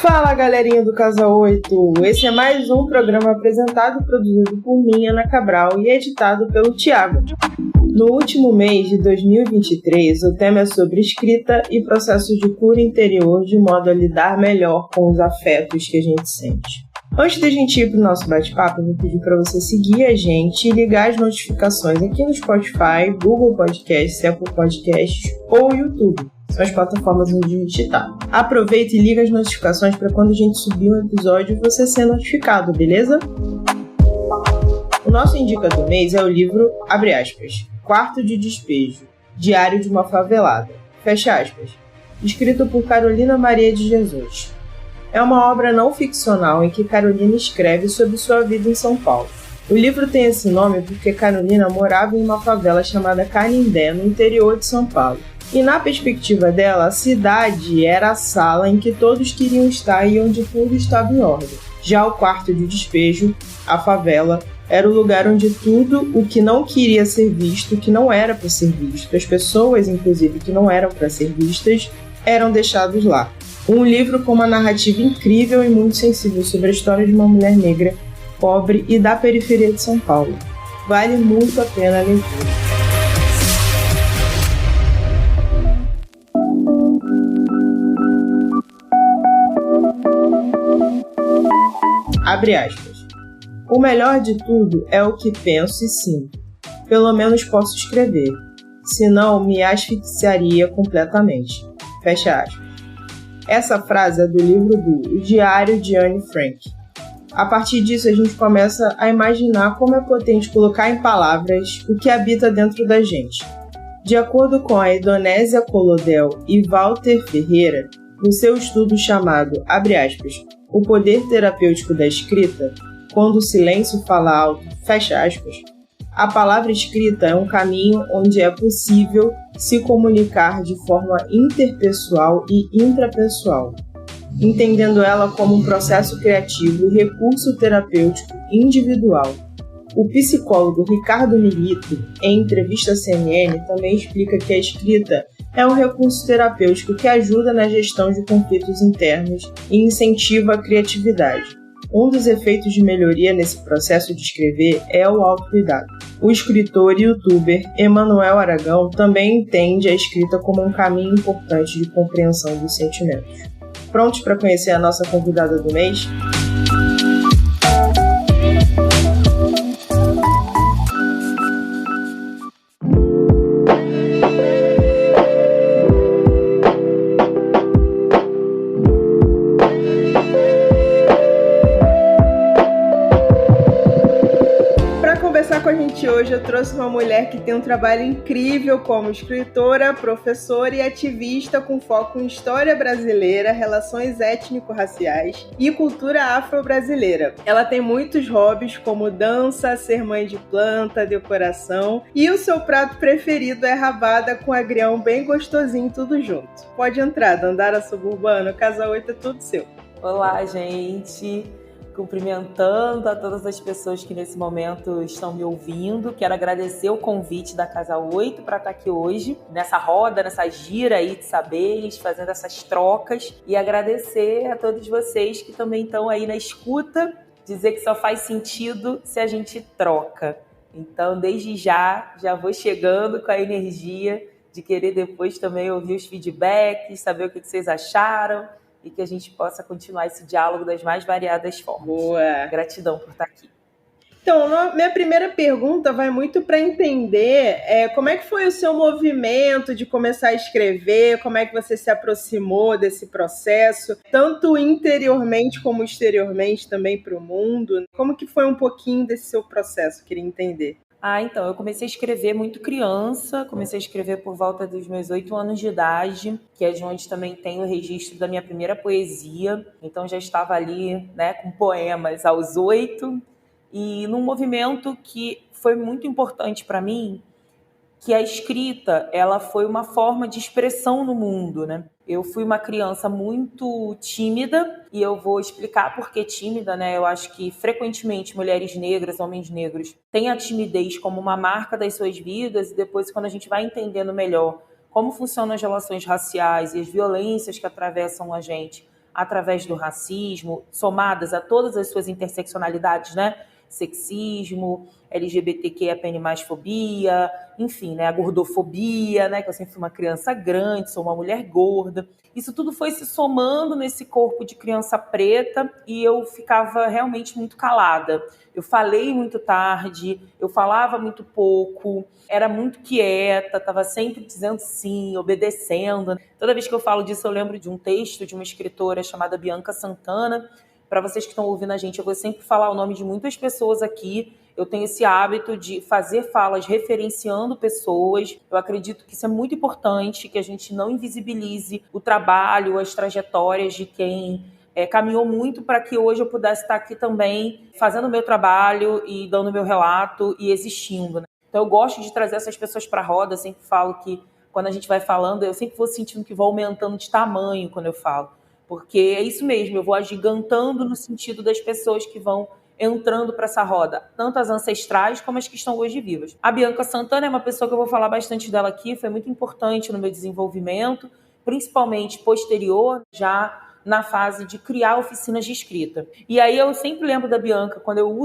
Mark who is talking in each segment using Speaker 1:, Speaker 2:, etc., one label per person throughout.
Speaker 1: Fala, galerinha do Casa 8! Esse é mais um programa apresentado e produzido por mim, Ana Cabral, e editado pelo Thiago. No último mês de 2023, o tema é sobre escrita e processos de cura interior, de modo a lidar melhor com os afetos que a gente sente. Antes da gente ir para o nosso bate-papo, eu vou pedir para você seguir a gente e ligar as notificações aqui no Spotify, Google Podcasts, Apple Podcasts ou YouTube. São as plataformas onde a gente está. Aproveita e liga as notificações para quando a gente subir um episódio você ser notificado, beleza? O nosso indica do mês é o livro, abre aspas, Quarto de Despejo, Diário de uma Favelada, fecha aspas, escrito por Carolina Maria de Jesus. É uma obra não ficcional em que Carolina escreve sobre sua vida em São Paulo. O livro tem esse nome porque Carolina morava em uma favela chamada Canindé, no interior de São Paulo. E na perspectiva dela, a cidade era a sala em que todos queriam estar e onde tudo estava em ordem. Já o quarto de despejo, a favela, era o lugar onde tudo o que não queria ser visto, que não era para ser visto, as pessoas, inclusive, que não eram para ser vistas, eram deixados lá. Um livro com uma narrativa incrível e muito sensível sobre a história de uma mulher negra, pobre e da periferia de São Paulo. Vale muito a pena a leitura. Abre aspas. O melhor de tudo é o que penso e sinto. Pelo menos posso escrever. Senão me asfixiaria completamente. Fecha aspas. Essa frase é do livro do O Diário de Anne Frank. A partir disso a gente começa a imaginar como é potente colocar em palavras o que habita dentro da gente. De acordo com a Edonésia Colodel e Walter Ferreira, no seu estudo chamado, abre aspas, O Poder Terapêutico da Escrita, quando o silêncio fala alto, fecha aspas, a palavra escrita é um caminho onde é possível se comunicar de forma interpessoal e intrapessoal, entendendo ela como um processo criativo e recurso terapêutico individual. O psicólogo Ricardo Milito, em entrevista à CNN, também explica que a escrita é um recurso terapêutico que ajuda na gestão de conflitos internos e incentiva a criatividade. Um dos efeitos de melhoria nesse processo de escrever é o autocuidado. O escritor e youtuber Emanuel Aragão também entende a escrita como um caminho importante de compreensão dos sentimentos. Prontos para conhecer a nossa convidada do mês? Hoje eu trouxe uma mulher que tem um trabalho incrível como escritora, professora e ativista com foco em história brasileira, relações étnico-raciais e cultura afro-brasileira. Ela tem muitos hobbies como dança, ser mãe de planta, decoração e o seu prato preferido é rabada com agrião bem gostosinho, tudo junto. Pode entrar, Dandara Suburbano, Casa 8 é tudo seu.
Speaker 2: Olá, gente! Cumprimentando a todas as pessoas que nesse momento estão me ouvindo. Quero agradecer o convite da Casa 8 para estar aqui hoje, nessa roda, nessa gira aí de saberes, fazendo essas trocas. E agradecer a todos vocês que também estão aí na escuta, dizer que só faz sentido se a gente troca. Então, desde já vou chegando com a energia de querer depois também ouvir os feedbacks, saber o que vocês acharam, e que a gente possa continuar esse diálogo das mais variadas formas.
Speaker 1: Boa!
Speaker 2: Gratidão por estar aqui.
Speaker 1: Então, minha primeira pergunta vai muito para entender como é que foi o seu movimento de começar a escrever, como é que você se aproximou desse processo, tanto interiormente como exteriormente também para o mundo. Como que foi um pouquinho desse seu processo? Queria entender.
Speaker 2: Então, eu comecei a escrever muito criança, comecei a escrever por volta dos meus 8 anos de idade, que é de onde também tem o registro da minha primeira poesia, então já estava ali, né, com poemas aos 8, e num movimento que foi muito importante para mim, que a escrita, ela foi uma forma de expressão no mundo, né? Eu fui uma criança muito tímida, e eu vou explicar por que tímida, né? Eu acho que, frequentemente, mulheres negras, homens negros, têm a timidez como uma marca das suas vidas, e depois, quando a gente vai entendendo melhor como funcionam as relações raciais e as violências que atravessam a gente através do racismo, somadas a todas as suas interseccionalidades, né? Sexismo, LGBTQIA+fobia, enfim, né? A gordofobia, né? Que eu sempre fui uma criança grande, sou uma mulher gorda. Isso tudo foi se somando nesse corpo de criança preta e eu ficava realmente muito calada. Eu falei muito tarde, eu falava muito pouco, era muito quieta, estava sempre dizendo sim, obedecendo. Toda vez que eu falo disso, eu lembro de um texto de uma escritora chamada Bianca Santana. Para vocês que estão ouvindo a gente, eu vou sempre falar o nome de muitas pessoas aqui. Eu tenho esse hábito de fazer falas referenciando pessoas. Eu acredito que isso é muito importante, que a gente não invisibilize o trabalho, as trajetórias de quem caminhou muito para que hoje eu pudesse estar aqui também fazendo o meu trabalho e dando o meu relato e existindo, né? Então eu gosto de trazer essas pessoas para a roda. Eu sempre falo que quando a gente vai falando, eu sempre vou sentindo que vou aumentando de tamanho quando eu falo. Porque é isso mesmo, eu vou agigantando no sentido das pessoas que vão entrando para essa roda, tanto as ancestrais como as que estão hoje vivas. A Bianca Santana é uma pessoa que eu vou falar bastante dela aqui, foi muito importante no meu desenvolvimento, principalmente posterior, já na fase de criar oficinas de escrita. E aí eu sempre lembro da Bianca, quando eu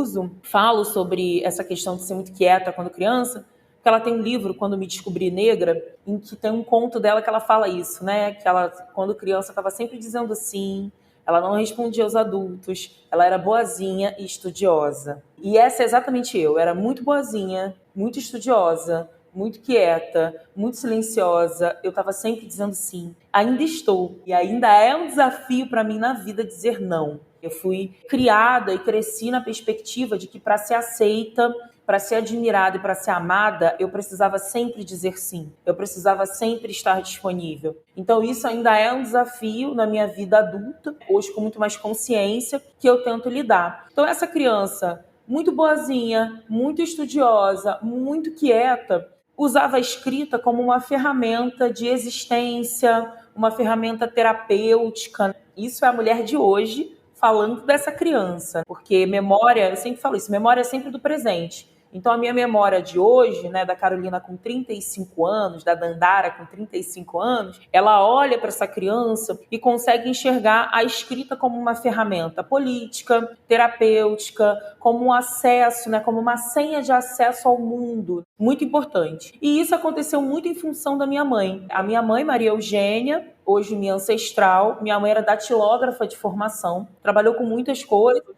Speaker 2: falo sobre essa questão de ser muito quieta quando criança, que ela tem um livro, Quando Me Descobri Negra, em que tem um conto dela que ela fala isso, né? Que ela, quando criança, estava sempre dizendo sim, ela não respondia aos adultos, ela era boazinha e estudiosa. E essa é exatamente eu era muito boazinha, muito estudiosa, muito quieta, muito silenciosa, eu estava sempre dizendo sim. Ainda estou, e ainda é um desafio para mim na vida dizer não. Eu fui criada e cresci na perspectiva de que para ser aceita, para ser admirada e para ser amada, eu precisava sempre dizer sim. Eu precisava sempre estar disponível. Então isso ainda é um desafio na minha vida adulta, hoje com muito mais consciência, que eu tento lidar. Então essa criança muito boazinha, muito estudiosa, muito quieta, usava a escrita como uma ferramenta de existência, uma ferramenta terapêutica. Isso é a mulher de hoje falando dessa criança, porque memória, eu sempre falo isso, memória é sempre do presente. Então, a minha memória de hoje, né, da Carolina com 35 anos, da Dandara com 35 anos, ela olha para essa criança e consegue enxergar a escrita como uma ferramenta política, terapêutica, como um acesso, né, como uma senha de acesso ao mundo, muito importante. E isso aconteceu muito em função da minha mãe. A minha mãe, Maria Eugênia, hoje minha ancestral, minha mãe era datilógrafa de formação, trabalhou com muitas coisas,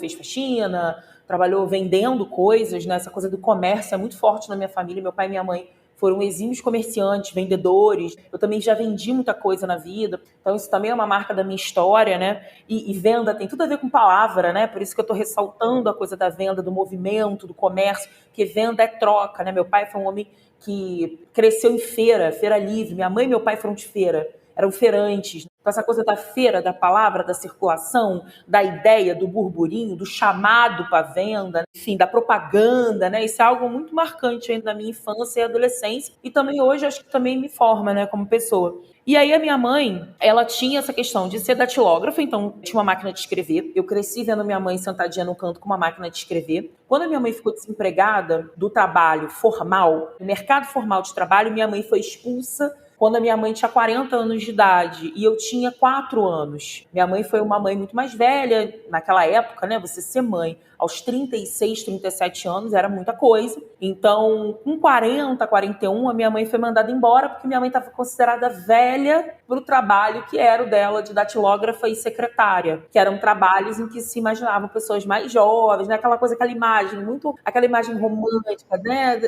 Speaker 2: fez faxina, trabalhou vendendo coisas, né? Essa coisa do comércio é muito forte na minha família. Meu pai e minha mãe foram exímios comerciantes, vendedores. Eu também já vendi muita coisa na vida. Então isso também é uma marca da minha história, né? E venda tem tudo a ver com palavra, né? Por isso que eu estou ressaltando a coisa da venda, do movimento, do comércio, porque venda é troca, né? Meu pai foi um homem que cresceu em feira livre. Minha mãe e meu pai foram de feira, eram feirantes. Então, essa coisa da feira, da palavra, da circulação, da ideia, do burburinho, do chamado para venda, enfim, da propaganda, né? Isso é algo muito marcante ainda na minha infância e adolescência. E também hoje, acho que também me forma, né, como pessoa. E aí a minha mãe, ela tinha essa questão de ser datilógrafa, então tinha uma máquina de escrever. Eu cresci vendo minha mãe sentadinha no canto com uma máquina de escrever. Quando a minha mãe ficou desempregada do trabalho formal, do mercado formal de trabalho, minha mãe foi expulsa quando a minha mãe tinha 40 anos de idade e eu tinha 4 anos. Minha mãe foi uma mãe muito mais velha, naquela época, né? Você ser mãe aos 36, 37 anos era muita coisa. Então, com 40, 41, a minha mãe foi mandada embora porque minha mãe estava considerada velha para o trabalho que era o dela de datilógrafa e secretária, que eram trabalhos em que se imaginavam pessoas mais jovens, né? Aquela coisa, aquela imagem romântica, né?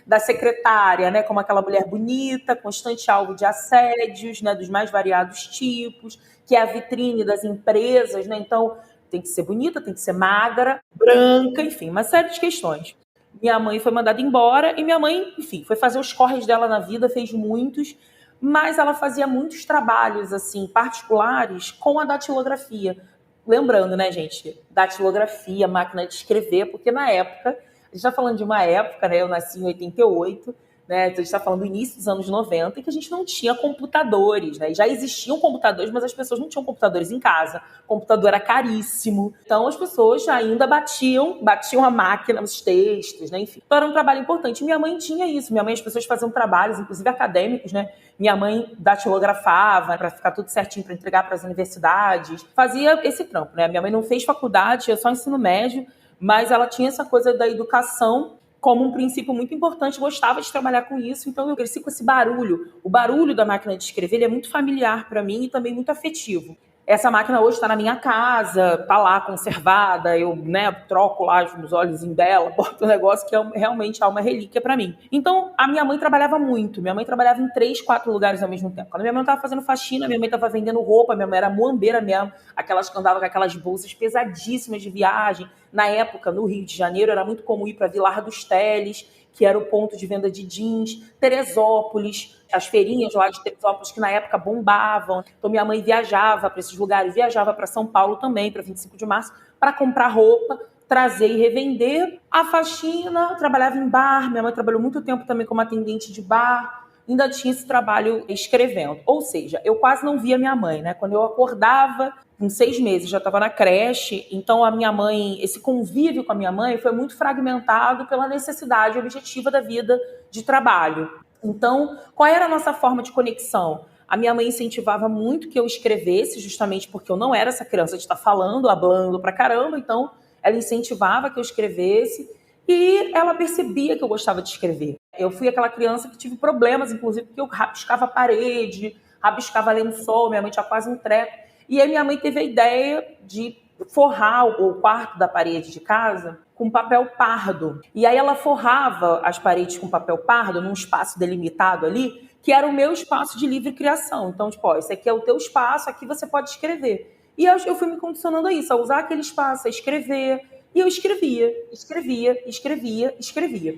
Speaker 2: Da secretária, né? Como aquela mulher bonita, constante alvo de assédios, né? Dos mais variados tipos, que é a vitrine das empresas, né? Então, tem que ser bonita, tem que ser magra, branca, enfim, uma série de questões. Minha mãe foi mandada embora e minha mãe, enfim, foi fazer os corres dela na vida, fez muitos, mas ela fazia muitos trabalhos, assim, particulares com a datilografia. Lembrando, né, gente, datilografia, máquina de escrever, porque na época, a gente está falando de uma época, né, eu nasci em 88, né? Então, a gente está falando do início dos anos 90, em que a gente não tinha computadores, né? Já existiam computadores, mas as pessoas não tinham computadores em casa. O computador era caríssimo. Então, as pessoas ainda batiam a máquina, os textos, né? Enfim. Então, era um trabalho importante. Minha mãe tinha isso. Minha mãe, as pessoas faziam trabalhos, inclusive acadêmicos, né? Minha mãe datilografava para ficar tudo certinho, para entregar para as universidades. Fazia esse trampo, né? Minha mãe não fez faculdade, tinha só ensino médio, mas ela tinha essa coisa da educação como um princípio muito importante, gostava de trabalhar com isso, então eu cresci com esse barulho. O barulho da máquina de escrever ele é muito familiar para mim e também muito afetivo. Essa máquina hoje está na minha casa, está lá conservada, eu, né, troco lá os olhozinhos dela, boto um negócio que realmente é uma relíquia para mim. Então, a minha mãe trabalhava muito. Minha mãe trabalhava em 3, 4 lugares ao mesmo tempo. Quando minha mãe estava fazendo faxina, minha mãe estava vendendo roupa, minha mãe era muambeira mesmo, aquelas que andavam com aquelas bolsas pesadíssimas de viagem. Na época, no Rio de Janeiro, era muito comum ir para Vilar dos Teles, que era o ponto de venda de jeans, Teresópolis, as feirinhas lá de Teresópolis que na época bombavam. Então minha mãe viajava para esses lugares, viajava para São Paulo também, para 25 de março, para comprar roupa, trazer e revender. A faxina, trabalhava em bar, minha mãe trabalhou muito tempo também como atendente de bar, ainda tinha esse trabalho escrevendo. Ou seja, eu quase não via minha mãe, né? Quando eu acordava, com 6 meses, já estava na creche, então a minha mãe, esse convívio com a minha mãe foi muito fragmentado pela necessidade objetiva da vida de trabalho. Então, qual era a nossa forma de conexão? A minha mãe incentivava muito que eu escrevesse, justamente porque eu não era essa criança de estar falando, hablando pra caramba, então ela incentivava que eu escrevesse e ela percebia que eu gostava de escrever. Eu fui aquela criança que tive problemas, inclusive, porque eu rabiscava a parede, rabiscava lençol, minha mãe tinha quase um treco. E aí minha mãe teve a ideia de forrar o quarto da parede de casa com papel pardo. E aí ela forrava as paredes com papel pardo num espaço delimitado ali, que era o meu espaço de livre criação. Então, tipo, ó, esse aqui é o teu espaço, aqui você pode escrever. E eu fui me condicionando a isso, a usar aquele espaço, a escrever. E eu escrevia.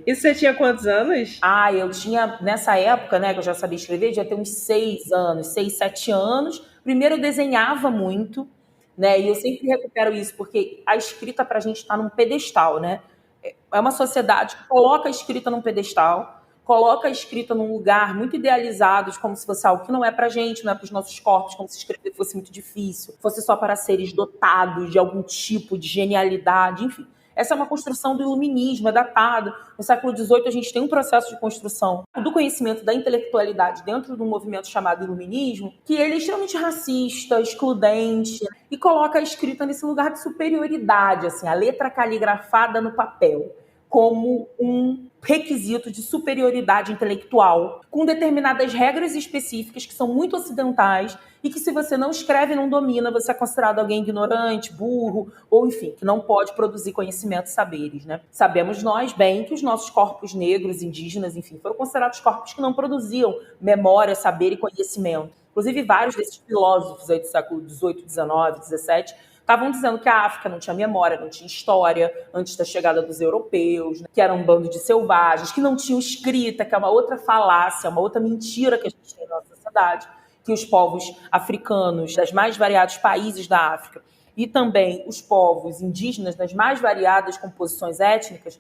Speaker 1: E você tinha quantos anos?
Speaker 2: Eu tinha, nessa época, né, que eu já sabia escrever, devia ter uns 6 anos, 6, 7 anos. Primeiro eu desenhava muito, né, e eu sempre recupero isso, porque a escrita pra gente está num pedestal, né? É uma sociedade que coloca a escrita num pedestal, coloca a escrita num lugar muito idealizado, como se fosse algo que não é pra gente, não é pros nossos corpos, como se escrever fosse muito difícil, fosse só para seres dotados de algum tipo de genialidade, enfim. Essa é uma construção do iluminismo, é datado. No século XVIII, a gente tem um processo de construção do conhecimento da intelectualidade dentro do movimento chamado iluminismo, que ele é extremamente racista, excludente, e coloca a escrita nesse lugar de superioridade, assim, a letra caligrafada no papel, como um requisito de superioridade intelectual, com determinadas regras específicas que são muito ocidentais e que, se você não escreve e não domina, você é considerado alguém ignorante, burro, ou enfim, que não pode produzir conhecimento e saberes, né? Sabemos nós bem que os nossos corpos negros, indígenas, enfim, foram considerados corpos que não produziam memória, saber e conhecimento. Inclusive, vários desses filósofos aí do século XVIII, XIX, XVII estavam dizendo que a África não tinha memória, não tinha história antes da chegada dos europeus, né? Que era um bando de selvagens, que não tinham escrita, que é uma outra falácia, uma outra mentira que a gente tem na nossa sociedade, que os povos africanos das mais variados países da África e também os povos indígenas das mais variadas composições étnicas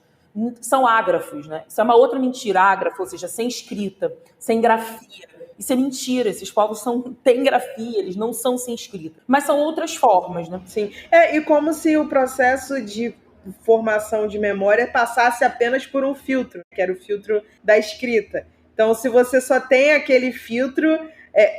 Speaker 2: são ágrafos, né? Isso é uma outra mentira, ágrafo, ou seja, sem escrita, sem grafia. Isso é mentira, esses povos têm grafia, eles não são sem escrita. Mas são outras formas, né?
Speaker 1: Sim, e como se o processo de formação de memória passasse apenas por um filtro, que era o filtro da escrita. Então, se você só tem aquele filtro,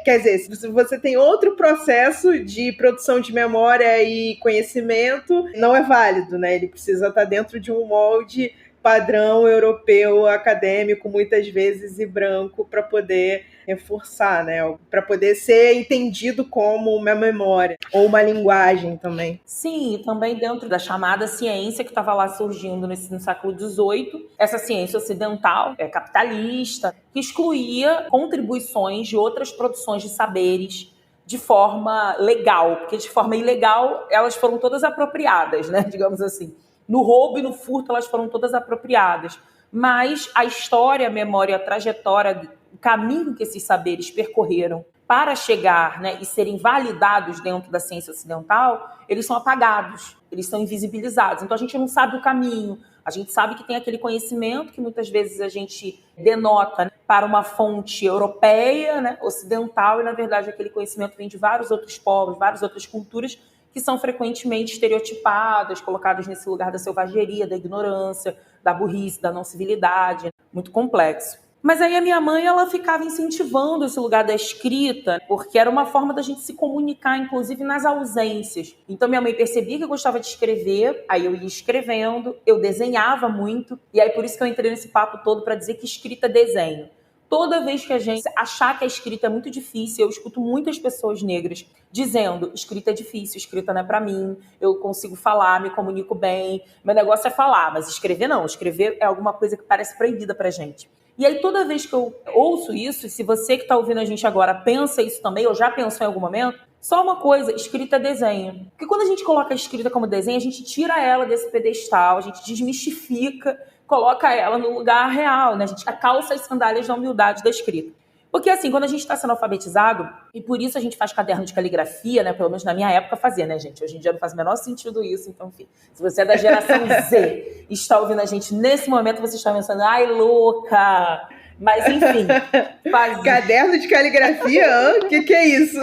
Speaker 1: quer dizer, se você tem outro processo de produção de memória e conhecimento, não é válido, né? Ele precisa estar dentro de um molde padrão europeu, acadêmico, muitas vezes, e branco, para poder reforçar, né? Para poder ser entendido como uma memória ou uma linguagem também.
Speaker 2: Sim, também dentro da chamada ciência que estava lá surgindo no século XVIII, essa ciência ocidental, capitalista, que excluía contribuições de outras produções de saberes de forma legal, porque de forma ilegal elas foram todas apropriadas, né? Digamos assim. No roubo e no furto elas foram todas apropriadas. Mas a história, a memória, a trajetória, o caminho que esses saberes percorreram para chegar, né, e serem validados dentro da ciência ocidental, eles são apagados, eles são invisibilizados. Então a gente não sabe o caminho, a gente sabe que tem aquele conhecimento que muitas vezes a gente denota, né, para uma fonte europeia, né, ocidental, e na verdade aquele conhecimento vem de vários outros povos, várias outras culturas que são frequentemente estereotipadas, colocadas nesse lugar da selvageria, da ignorância, da burrice, da não civilidade, muito complexo. Mas aí a minha mãe, ela ficava incentivando esse lugar da escrita, porque era uma forma da gente se comunicar, inclusive nas ausências. Então minha mãe percebia que eu gostava de escrever, aí eu ia escrevendo, eu desenhava muito, e aí por isso que eu entrei nesse papo todo para dizer que escrita é desenho. Toda vez que a gente achar que a escrita é muito difícil, eu escuto muitas pessoas negras dizendo: escrita é difícil, escrita não é pra mim, eu consigo falar, me comunico bem, meu negócio é falar, mas escrever não, escrever é alguma coisa que parece proibida pra gente. E aí toda vez que eu ouço isso, e se você que está ouvindo a gente agora pensa isso também, ou já pensou em algum momento, só uma coisa: escrita é desenho. Porque quando a gente coloca a escrita como desenho, a gente tira ela desse pedestal, a gente desmistifica, coloca ela no lugar real, né? A gente calça as sandálias da humildade da escrita. Porque assim, quando a gente está sendo alfabetizado, e por isso a gente faz caderno de caligrafia, né? Pelo menos na minha época fazia, né, gente? Hoje em dia não faz o menor sentido isso, então, enfim. Se você é da geração Z e está ouvindo a gente nesse momento, você está pensando: ai, louca! Mas, enfim.
Speaker 1: Caderno de caligrafia? O que é isso?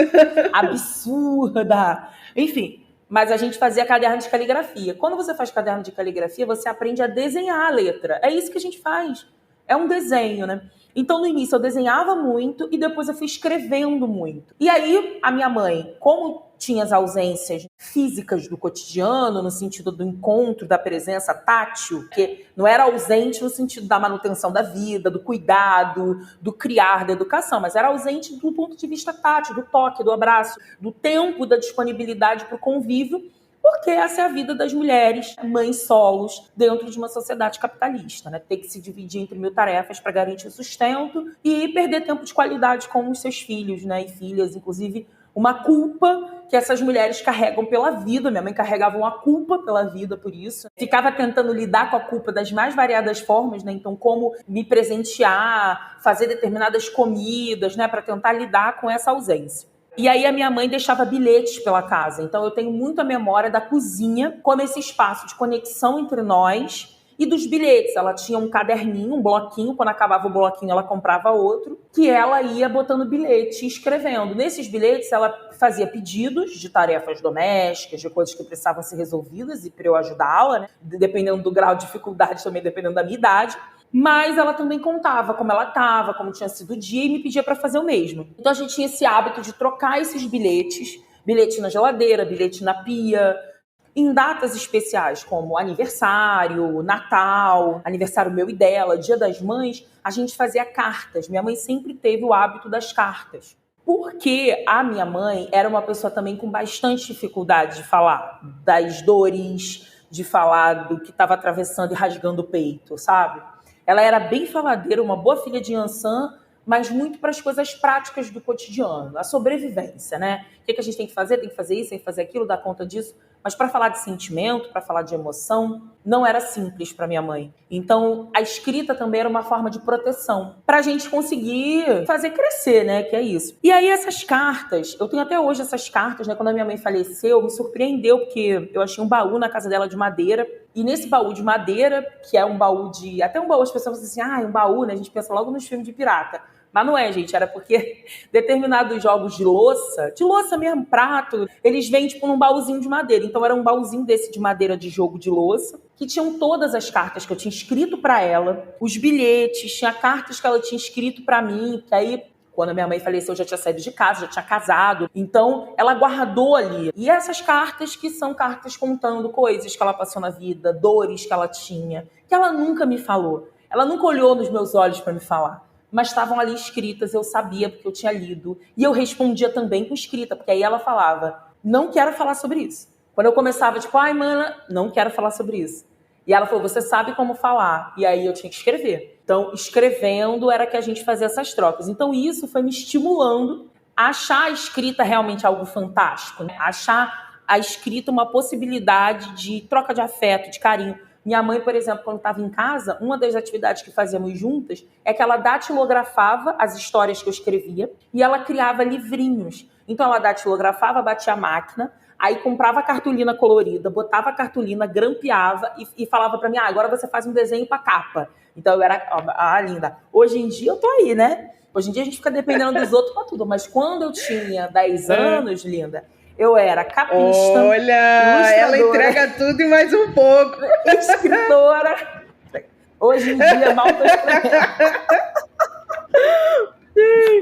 Speaker 2: Absurda! Enfim. Mas a gente fazia caderno de caligrafia. Quando você faz caderno de caligrafia, você aprende a desenhar a letra. É isso que a gente faz. É um desenho, né? Então, no início, eu desenhava muito e depois eu fui escrevendo muito. E aí, a minha mãe, como tinha as ausências físicas do cotidiano, no sentido do encontro, da presença tátil, que não era ausente no sentido da manutenção da vida, do cuidado, do criar, da educação, mas era ausente do ponto de vista tátil, do toque, do abraço, do tempo, da disponibilidade para o convívio, porque essa é a vida das mulheres, mães solos, dentro de uma sociedade capitalista, né? Ter que se dividir entre 1000 tarefas para garantir o sustento e perder tempo de qualidade com os seus filhos, né? E filhas, inclusive, uma culpa que essas mulheres carregam pela vida. Minha mãe carregava uma culpa pela vida por isso. Ficava tentando lidar com a culpa das mais variadas formas, né? Então, como me presentear, fazer determinadas comidas, né? Para tentar lidar com essa ausência. E aí a minha mãe deixava bilhetes pela casa. Então eu tenho muito a memória da cozinha como esse espaço de conexão entre nós e dos bilhetes. Ela tinha um caderninho, um bloquinho. Quando acabava o bloquinho, ela comprava outro, que ela ia botando bilhete e escrevendo. Nesses bilhetes, ela fazia pedidos de tarefas domésticas, de coisas que precisavam ser resolvidas e para eu ajudá-la, né? Dependendo do grau de dificuldade, também dependendo da minha idade. Mas ela também contava como ela estava, como tinha sido o dia, e me pedia para fazer o mesmo. Então a gente tinha esse hábito de trocar esses bilhetes, bilhete na geladeira, bilhete na pia, em datas especiais como aniversário, Natal, aniversário meu e dela, Dia das Mães, a gente fazia cartas. Minha mãe sempre teve o hábito das cartas. Porque a minha mãe era uma pessoa também com bastante dificuldade de falar das dores, de falar do que estava atravessando e rasgando o peito, sabe? Ela era bem faladeira, uma boa filha de Yansan, mas muito para as coisas práticas do cotidiano, a sobrevivência, né? O que a gente tem que fazer? Tem que fazer isso, tem que fazer aquilo, dar conta disso. Mas para falar de sentimento, para falar de emoção, não era simples para minha mãe. Então, a escrita também era uma forma de proteção, para a gente conseguir fazer crescer, né? Que é isso. E aí essas cartas, eu tenho até hoje essas cartas, né? Quando a minha mãe faleceu, me surpreendeu, porque eu achei um baú na casa dela de madeira. E nesse baú de madeira, que é um baú de... Até um baú, as pessoas dizem assim: ah, é um baú, né? A gente pensa logo nos filmes de pirata. Mas não é, gente, era porque determinados jogos de louça mesmo, prato, eles vêm tipo num baúzinho de madeira. Então era um baúzinho desse de madeira de jogo de louça, que tinham todas as cartas que eu tinha escrito para ela, os bilhetes, tinha cartas que ela tinha escrito para mim, que aí, quando a minha mãe faleceu, eu já tinha saído de casa, já tinha casado. Então, ela guardou ali. E essas cartas que são cartas contando coisas que ela passou na vida, dores que ela tinha, que ela nunca me falou. Ela nunca olhou nos meus olhos para me falar. Mas estavam ali escritas, eu sabia porque eu tinha lido. E eu respondia também com escrita, porque aí ela falava: não quero falar sobre isso. Quando eu começava, tipo, ai, mana, não quero falar sobre isso. E ela falou: você sabe como falar. E aí eu tinha que escrever. Então, escrevendo era que a gente fazia essas trocas. Então, isso foi me estimulando a achar a escrita realmente algo fantástico, né? Achar a escrita uma possibilidade de troca de afeto, de carinho. Minha mãe, por exemplo, quando estava em casa, uma das atividades que fazíamos juntas é que ela datilografava as histórias que eu escrevia e ela criava livrinhos. Então ela datilografava, batia a máquina, aí comprava a cartolina colorida, botava a cartolina, grampeava e falava para mim, agora você faz um desenho para capa. Então eu era, linda. Hoje em dia eu tô aí, né? Hoje em dia a gente fica dependendo dos outros para tudo, mas quando eu tinha 10 anos, linda, eu era capista,
Speaker 1: olha, ela entrega tudo e mais um pouco.
Speaker 2: Escritora. Hoje em dia, mal tô escrevendo.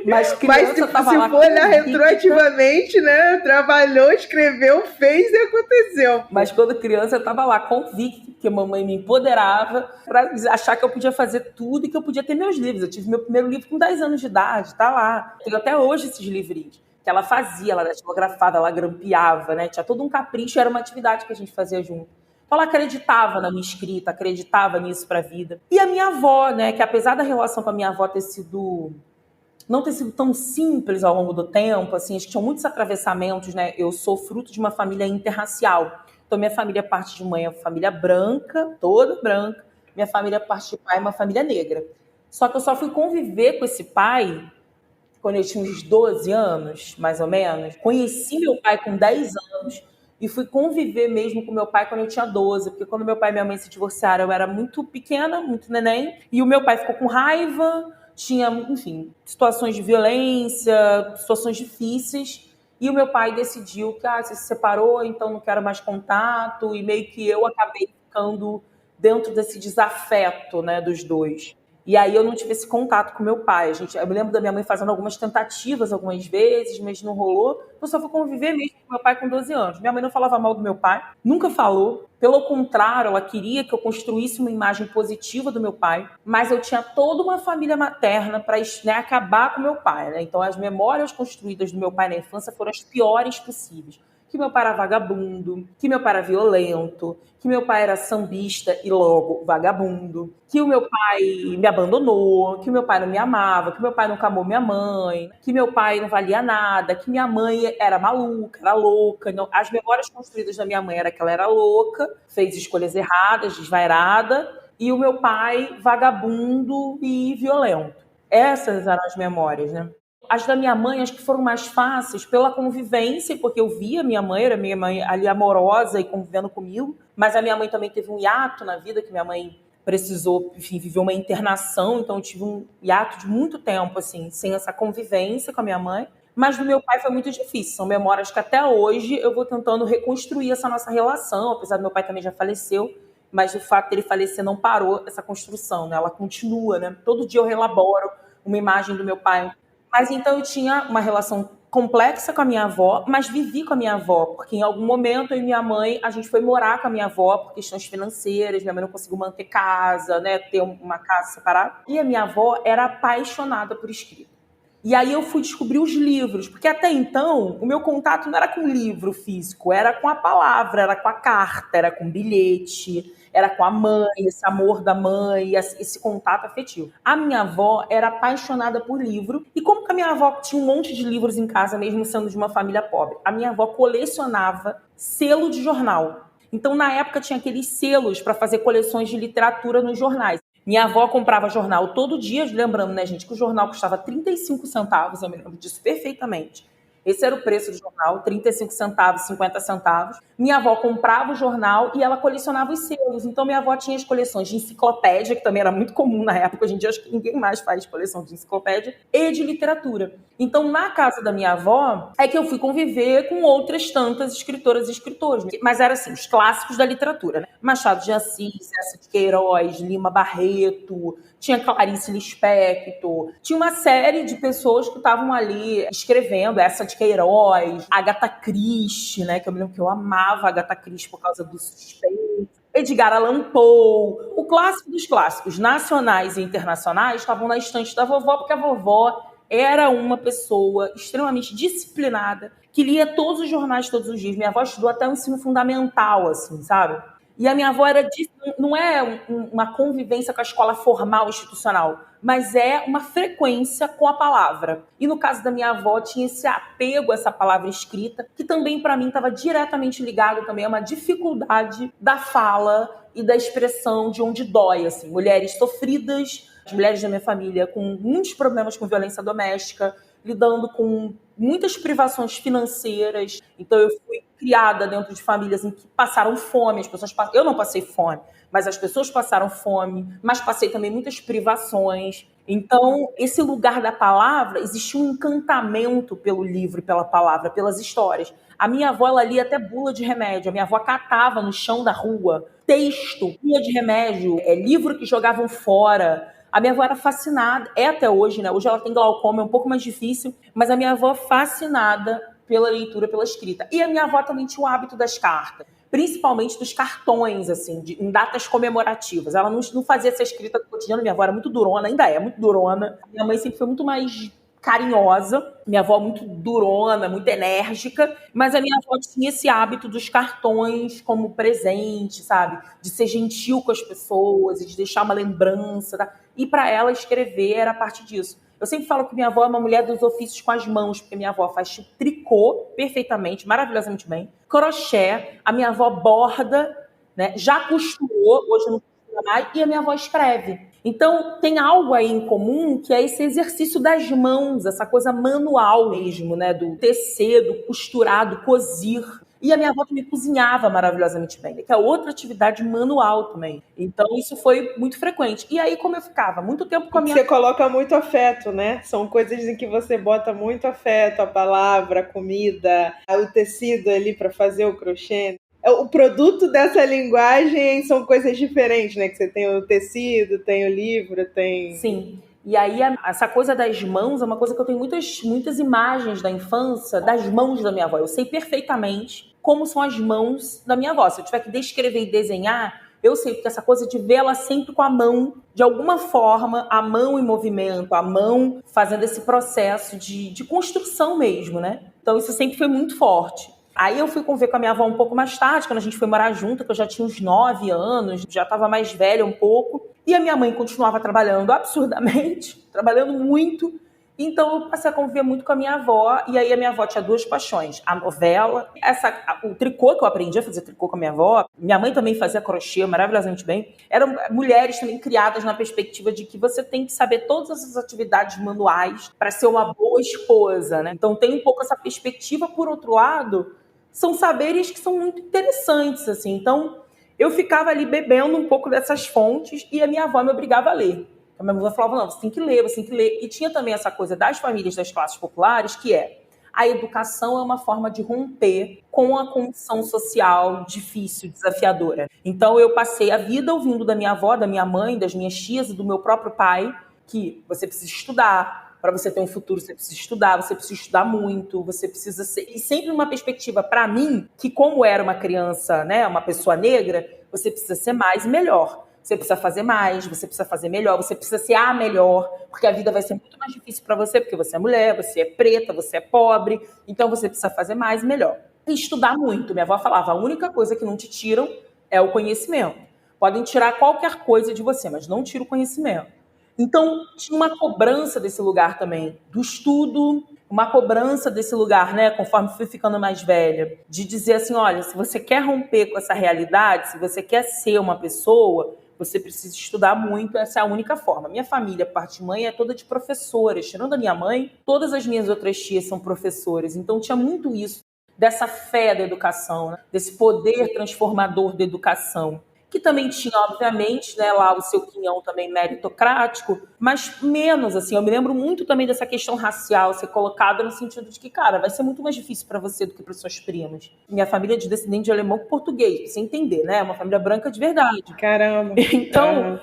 Speaker 2: Mas
Speaker 1: se for olhar retroativamente, né? Trabalhou, escreveu, fez e aconteceu.
Speaker 2: Mas quando criança eu tava lá convicta que a mamãe me empoderava para achar que eu podia fazer tudo e que eu podia ter meus livros. Eu tive meu primeiro livro com 10 anos de idade, tá lá. Tenho até hoje esses livrinhos que ela fazia, ela datilografava, ela grampeava, né? Tinha todo um capricho, era uma atividade que a gente fazia junto. Então ela acreditava na minha escrita, acreditava nisso pra vida. E a minha avó, né? Que apesar da relação com a minha avó não ter sido tão simples ao longo do tempo, assim, acho que tinham muitos atravessamentos, né? Eu sou fruto de uma família interracial. Então, minha família, parte de mãe, é uma família branca, toda branca. Minha família, parte de pai, é uma família negra. Só que eu só fui conviver com esse pai quando eu tinha uns 12 anos, mais ou menos. Conheci meu pai com 10 anos e fui conviver mesmo com meu pai quando eu tinha 12, porque quando meu pai e minha mãe se divorciaram, eu era muito pequena, muito neném, e o meu pai ficou com raiva, tinha, enfim, situações de violência, situações difíceis, e o meu pai decidiu que você se separou, então não quero mais contato, e meio que eu acabei ficando dentro desse desafeto, né, dos dois. E aí eu não tive esse contato com meu pai. Eu me lembro da minha mãe fazendo algumas tentativas algumas vezes, mas não rolou. Eu só fui conviver mesmo com meu pai com 12 anos. Minha mãe não falava mal do meu pai, nunca falou. Pelo contrário, ela queria que eu construísse uma imagem positiva do meu pai, mas eu tinha toda uma família materna para, né, acabar com meu pai, né? Então as memórias construídas do meu pai na infância foram as piores possíveis. Que meu pai era vagabundo, que meu pai era violento, que meu pai era sambista e logo vagabundo, que o meu pai me abandonou, que o meu pai não me amava, que meu pai nunca amou minha mãe, que meu pai não valia nada, que minha mãe era maluca, era louca. Não, as memórias construídas da minha mãe era que ela era louca, fez escolhas erradas, desvairada, e o meu pai vagabundo e violento. Essas eram as memórias, né? As da minha mãe, acho que foram mais fáceis pela convivência, porque eu via minha mãe, era minha mãe ali amorosa e convivendo comigo, mas a minha mãe também teve um hiato na vida, que minha mãe precisou, enfim, viver uma internação, então eu tive um hiato de muito tempo, assim, sem essa convivência com a minha mãe. Mas do meu pai foi muito difícil, são memórias que até hoje eu vou tentando reconstruir essa nossa relação, apesar do meu pai também já faleceu, mas o fato dele falecer não parou essa construção, né? Ela continua, né? Todo dia eu relaboro uma imagem do meu pai. Mas então eu tinha uma relação complexa com a minha avó, mas vivi com a minha avó, porque em algum momento eu e minha mãe, a gente foi morar com a minha avó por questões financeiras, minha mãe não conseguiu manter casa, né, ter uma casa separada. E a minha avó era apaixonada por escrita. E aí eu fui descobrir os livros, porque até então o meu contato não era com livro físico, era com a palavra, era com a carta, era com bilhete, era com a mãe, esse amor da mãe, esse contato afetivo. A minha avó era apaixonada por livro, e como que a minha avó tinha um monte de livros em casa, mesmo sendo de uma família pobre, a minha avó colecionava selo de jornal. Então, na época, tinha aqueles selos para fazer coleções de literatura nos jornais. Minha avó comprava jornal todo dia, lembrando, né, gente, que o jornal custava 35 centavos, eu me lembro disso perfeitamente. Esse era o preço do jornal, 35 centavos, 50 centavos. Minha avó comprava o jornal e ela colecionava os selos. Então, minha avó tinha as coleções de enciclopédia, que também era muito comum na época. Hoje em dia, acho que ninguém mais faz coleção de enciclopédia, e de literatura. Então, na casa da minha avó, é que eu fui conviver com outras tantas escritoras e escritores. Mas eram, assim, os clássicos da literatura, né? Machado de Assis, Eça de Queiroz, Lima Barreto, tinha Clarice Lispector, tinha uma série de pessoas que estavam ali escrevendo, Eça de Queiroz, Agatha Christie, né? Que eu me lembro que eu amava Agatha Christie por causa do suspense. Edgar Allan Poe, o clássico dos clássicos, nacionais e internacionais, estavam na estante da vovó, porque a vovó era uma pessoa extremamente disciplinada, que lia todos os jornais todos os dias. Minha avó estudou até o ensino fundamental, assim, sabe? E a minha avó não é uma convivência com a escola formal, institucional, mas é uma frequência com a palavra. E no caso da minha avó, tinha esse apego a essa palavra escrita, que também para mim estava diretamente ligado também a uma dificuldade da fala e da expressão de onde dói, assim. Mulheres sofridas, as mulheres da minha família com muitos problemas com violência doméstica, lidando com muitas privações financeiras. Então eu fui criada dentro de famílias em que passaram fome, eu não passei fome, mas as pessoas passaram fome, mas passei também muitas privações. Então, esse lugar da palavra, existe um encantamento pelo livro e pela palavra, pelas histórias. A minha avó, ela lia até bula de remédio. A minha avó catava no chão da rua texto, bula de remédio, livro que jogavam fora. A minha avó era fascinada, é até hoje, né? Hoje ela tem glaucoma, é um pouco mais difícil, mas a minha avó fascinada pela leitura, pela escrita. E a minha avó também tinha o hábito das cartas, principalmente dos cartões, assim, em datas comemorativas. Ela não fazia essa escrita do cotidiano, minha avó era muito durona, ainda é muito durona. Minha mãe sempre foi muito mais carinhosa, minha avó muito durona, muito enérgica, mas a minha avó tinha esse hábito dos cartões como presente, sabe? De ser gentil com as pessoas e de deixar uma lembrança, tá? E para ela escrever era parte disso. Eu sempre falo que minha avó é uma mulher dos ofícios com as mãos, porque minha avó faz tricô perfeitamente, maravilhosamente bem, crochê, a minha avó borda, né? Já costurou, hoje não costura mais, e a minha avó escreve. Então, tem algo aí em comum que é esse exercício das mãos, essa coisa manual mesmo, né? Do tecer, do costurar, do cosir. E a minha avó também cozinhava maravilhosamente bem, que é outra atividade manual também. Então, isso foi muito frequente. E aí, como eu ficava muito tempo com a minha...
Speaker 1: Você coloca muito afeto, né? São coisas em que você bota muito afeto, a palavra, a comida, o tecido ali para fazer o crochê. O produto dessa linguagem são coisas diferentes, né? Que você tem o tecido, tem o livro, tem...
Speaker 2: Sim. E aí, essa coisa das mãos é uma coisa que eu tenho muitas imagens da infância, das mãos da minha avó. Eu sei perfeitamente como são as mãos da minha avó. Se eu tiver que descrever e desenhar, eu sei, porque essa coisa de vê-la sempre com a mão, de alguma forma, a mão em movimento, a mão fazendo esse processo de construção mesmo, né? Então, isso sempre foi muito forte. Aí eu fui conviver com a minha avó um pouco mais tarde, quando a gente foi morar junto, que eu já tinha uns 9 anos, já estava mais velha um pouco. E a minha mãe continuava trabalhando absurdamente, trabalhando muito. Então eu passei a conviver muito com a minha avó. E aí a minha avó tinha 2 paixões. A novela, o tricô, que eu aprendi a fazer tricô com a minha avó. Minha mãe também fazia crochê maravilhosamente bem. Eram mulheres também criadas na perspectiva de que você tem que saber todas essas atividades manuais para ser uma boa esposa, né? Então tem um pouco essa perspectiva. Por outro lado, são saberes que são muito interessantes, assim. Então, eu ficava ali bebendo um pouco dessas fontes e a minha avó me obrigava a ler. A minha avó falava, não, você tem que ler, você tem que ler. E tinha também essa coisa das famílias das classes populares, que a educação é uma forma de romper com a condição social difícil, desafiadora. Então, eu passei a vida ouvindo da minha avó, da minha mãe, das minhas tias e do meu próprio pai, que você precisa estudar. Para você ter um futuro, você precisa estudar muito, você precisa ser... E sempre uma perspectiva, para mim, que como era uma criança, né, uma pessoa negra, você precisa ser mais e melhor. Você precisa fazer mais, você precisa fazer melhor, você precisa ser a melhor, porque a vida vai ser muito mais difícil para você, porque você é mulher, você é preta, você é pobre, então você precisa fazer mais e melhor. E estudar muito. Minha avó falava, a única coisa que não te tiram é o conhecimento. Podem tirar qualquer coisa de você, mas não tira o conhecimento. Então, tinha uma cobrança desse lugar também, do estudo, uma cobrança desse lugar, né, conforme fui ficando mais velha, de dizer assim, olha, se você quer romper com essa realidade, se você quer ser uma pessoa, você precisa estudar muito, essa é a única forma. Minha família, parte de mãe, é toda de professoras, tirando a minha mãe, todas as minhas outras tias são professoras, então tinha muito isso, dessa fé da educação, né, desse poder transformador da educação. Que também tinha, obviamente, né, lá o seu quinhão também meritocrático, mas menos, assim, eu me lembro muito também dessa questão racial ser colocada no sentido de que, cara, vai ser muito mais difícil para você do que para suas primas. Minha família é de descendente de alemão com português, pra você entender, né? É uma família branca de verdade.
Speaker 1: Caramba!
Speaker 2: Então,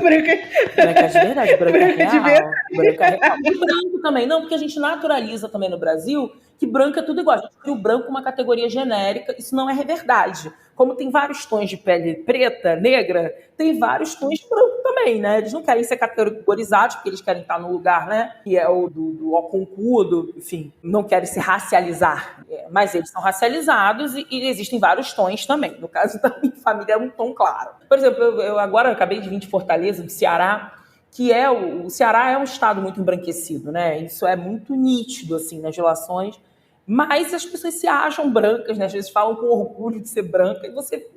Speaker 1: branca
Speaker 2: de verdade, branca real. Branca real. E branco também, não, porque a gente naturaliza também no Brasil que branco é tudo igual. A gente cria o branco uma categoria genérica, isso não é verdade. Como tem vários tons de pele preta, negra, tem vários tons de branco também, né? Eles não querem ser categorizados, porque eles querem estar no lugar, né? Que é o do Oconcudo, enfim, não querem se racializar. Mas eles são racializados e existem vários tons também. No caso da minha família é um tom claro. Por exemplo, eu agora acabei de vir de Fortaleza, do Ceará, que o Ceará é um estado muito embranquecido, né? Isso é muito nítido, assim, nas relações. Mas as pessoas se acham brancas, né? Às vezes falam com orgulho de ser branca, e você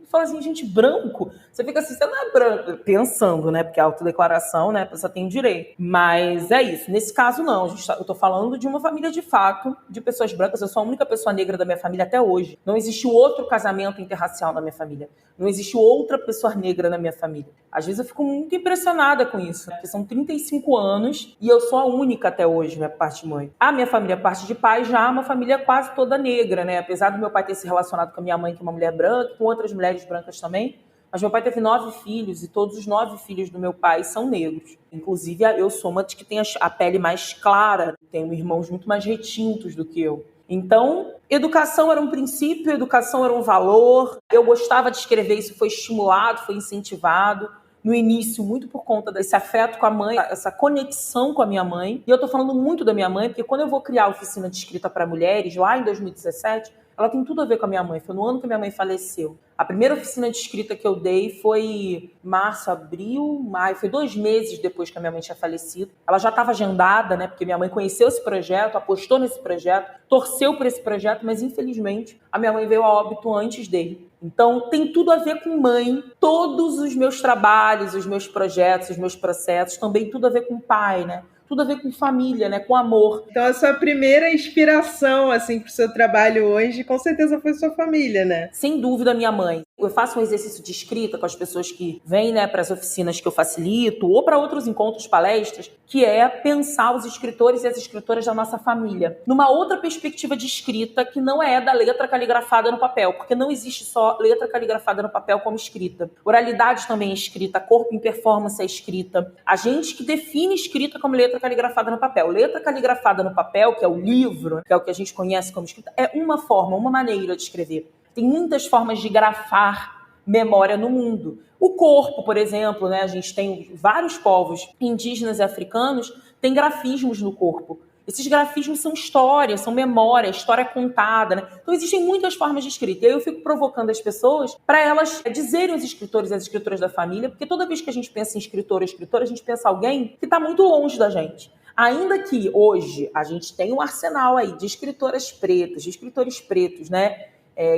Speaker 2: fala assim, gente, branco? Você fica assim, você não é branco, pensando, né? Porque a autodeclaração, né? A pessoa tem o direito. Mas é isso. Nesse caso, não. Eu tô falando de uma família de fato, de pessoas brancas. Eu sou a única pessoa negra da minha família até hoje. Não existe outro casamento interracial na minha família. Não existe outra pessoa negra na minha família. Às vezes eu fico muito impressionada com isso, porque são 35 anos e eu sou a única até hoje, minha parte de mãe. A minha família, parte de pai, já é uma família quase toda negra, né? Apesar do meu pai ter se relacionado com a minha mãe, que é uma mulher branca, com outras mulheres brancas também. Mas meu pai teve 9 filhos e todos os 9 filhos do meu pai são negros. Inclusive, eu sou uma que tem a pele mais clara, tenho irmãos muito mais retintos do que eu. Então, educação era um princípio, educação era um valor. Eu gostava de escrever, isso foi estimulado, foi incentivado. No início, muito por conta desse afeto com a mãe, essa conexão com a minha mãe. E eu tô falando muito da minha mãe, porque quando eu vou criar a oficina de escrita para mulheres, lá em 2017, ela tem tudo a ver com a minha mãe. Foi no ano que a minha mãe faleceu. A primeira oficina de escrita que eu dei foi março, abril, maio. Foi 2 meses depois que a minha mãe tinha falecido. Ela já estava agendada, né? Porque minha mãe conheceu esse projeto, apostou nesse projeto, torceu por esse projeto, mas infelizmente a minha mãe veio a óbito antes dele. Então, tem tudo a ver com mãe. Todos os meus trabalhos, os meus projetos, os meus processos, também tudo a ver com pai, né? Tudo a ver com família, né? Com amor.
Speaker 1: Então, a sua primeira inspiração, assim, pro seu trabalho hoje, com certeza foi sua família, né?
Speaker 2: Sem dúvida, minha mãe. Eu faço um exercício de escrita com as pessoas que vêm, né, para as oficinas que eu facilito ou para outros encontros, palestras, que é pensar os escritores e as escritoras da nossa família numa outra perspectiva de escrita que não é da letra caligrafada no papel, porque não existe só letra caligrafada no papel como escrita. Oralidade também é escrita, corpo em performance é escrita. A gente que define escrita como letra caligrafada no papel. Letra caligrafada no papel, que é o livro, que é o que a gente conhece como escrita, é uma forma, uma maneira de escrever. Tem muitas formas de grafar memória no mundo. O corpo, por exemplo, né? A gente tem vários povos indígenas e africanos têm grafismos no corpo. Esses grafismos são história, são memória, história contada, né? Então existem muitas formas de escrita. E aí eu fico provocando as pessoas para elas dizerem os escritores e as escritoras da família, porque toda vez que a gente pensa em escritor ou escritora, a gente pensa em alguém que está muito longe da gente. Ainda que hoje a gente tenha um arsenal aí de escritoras pretas, de escritores pretos, né?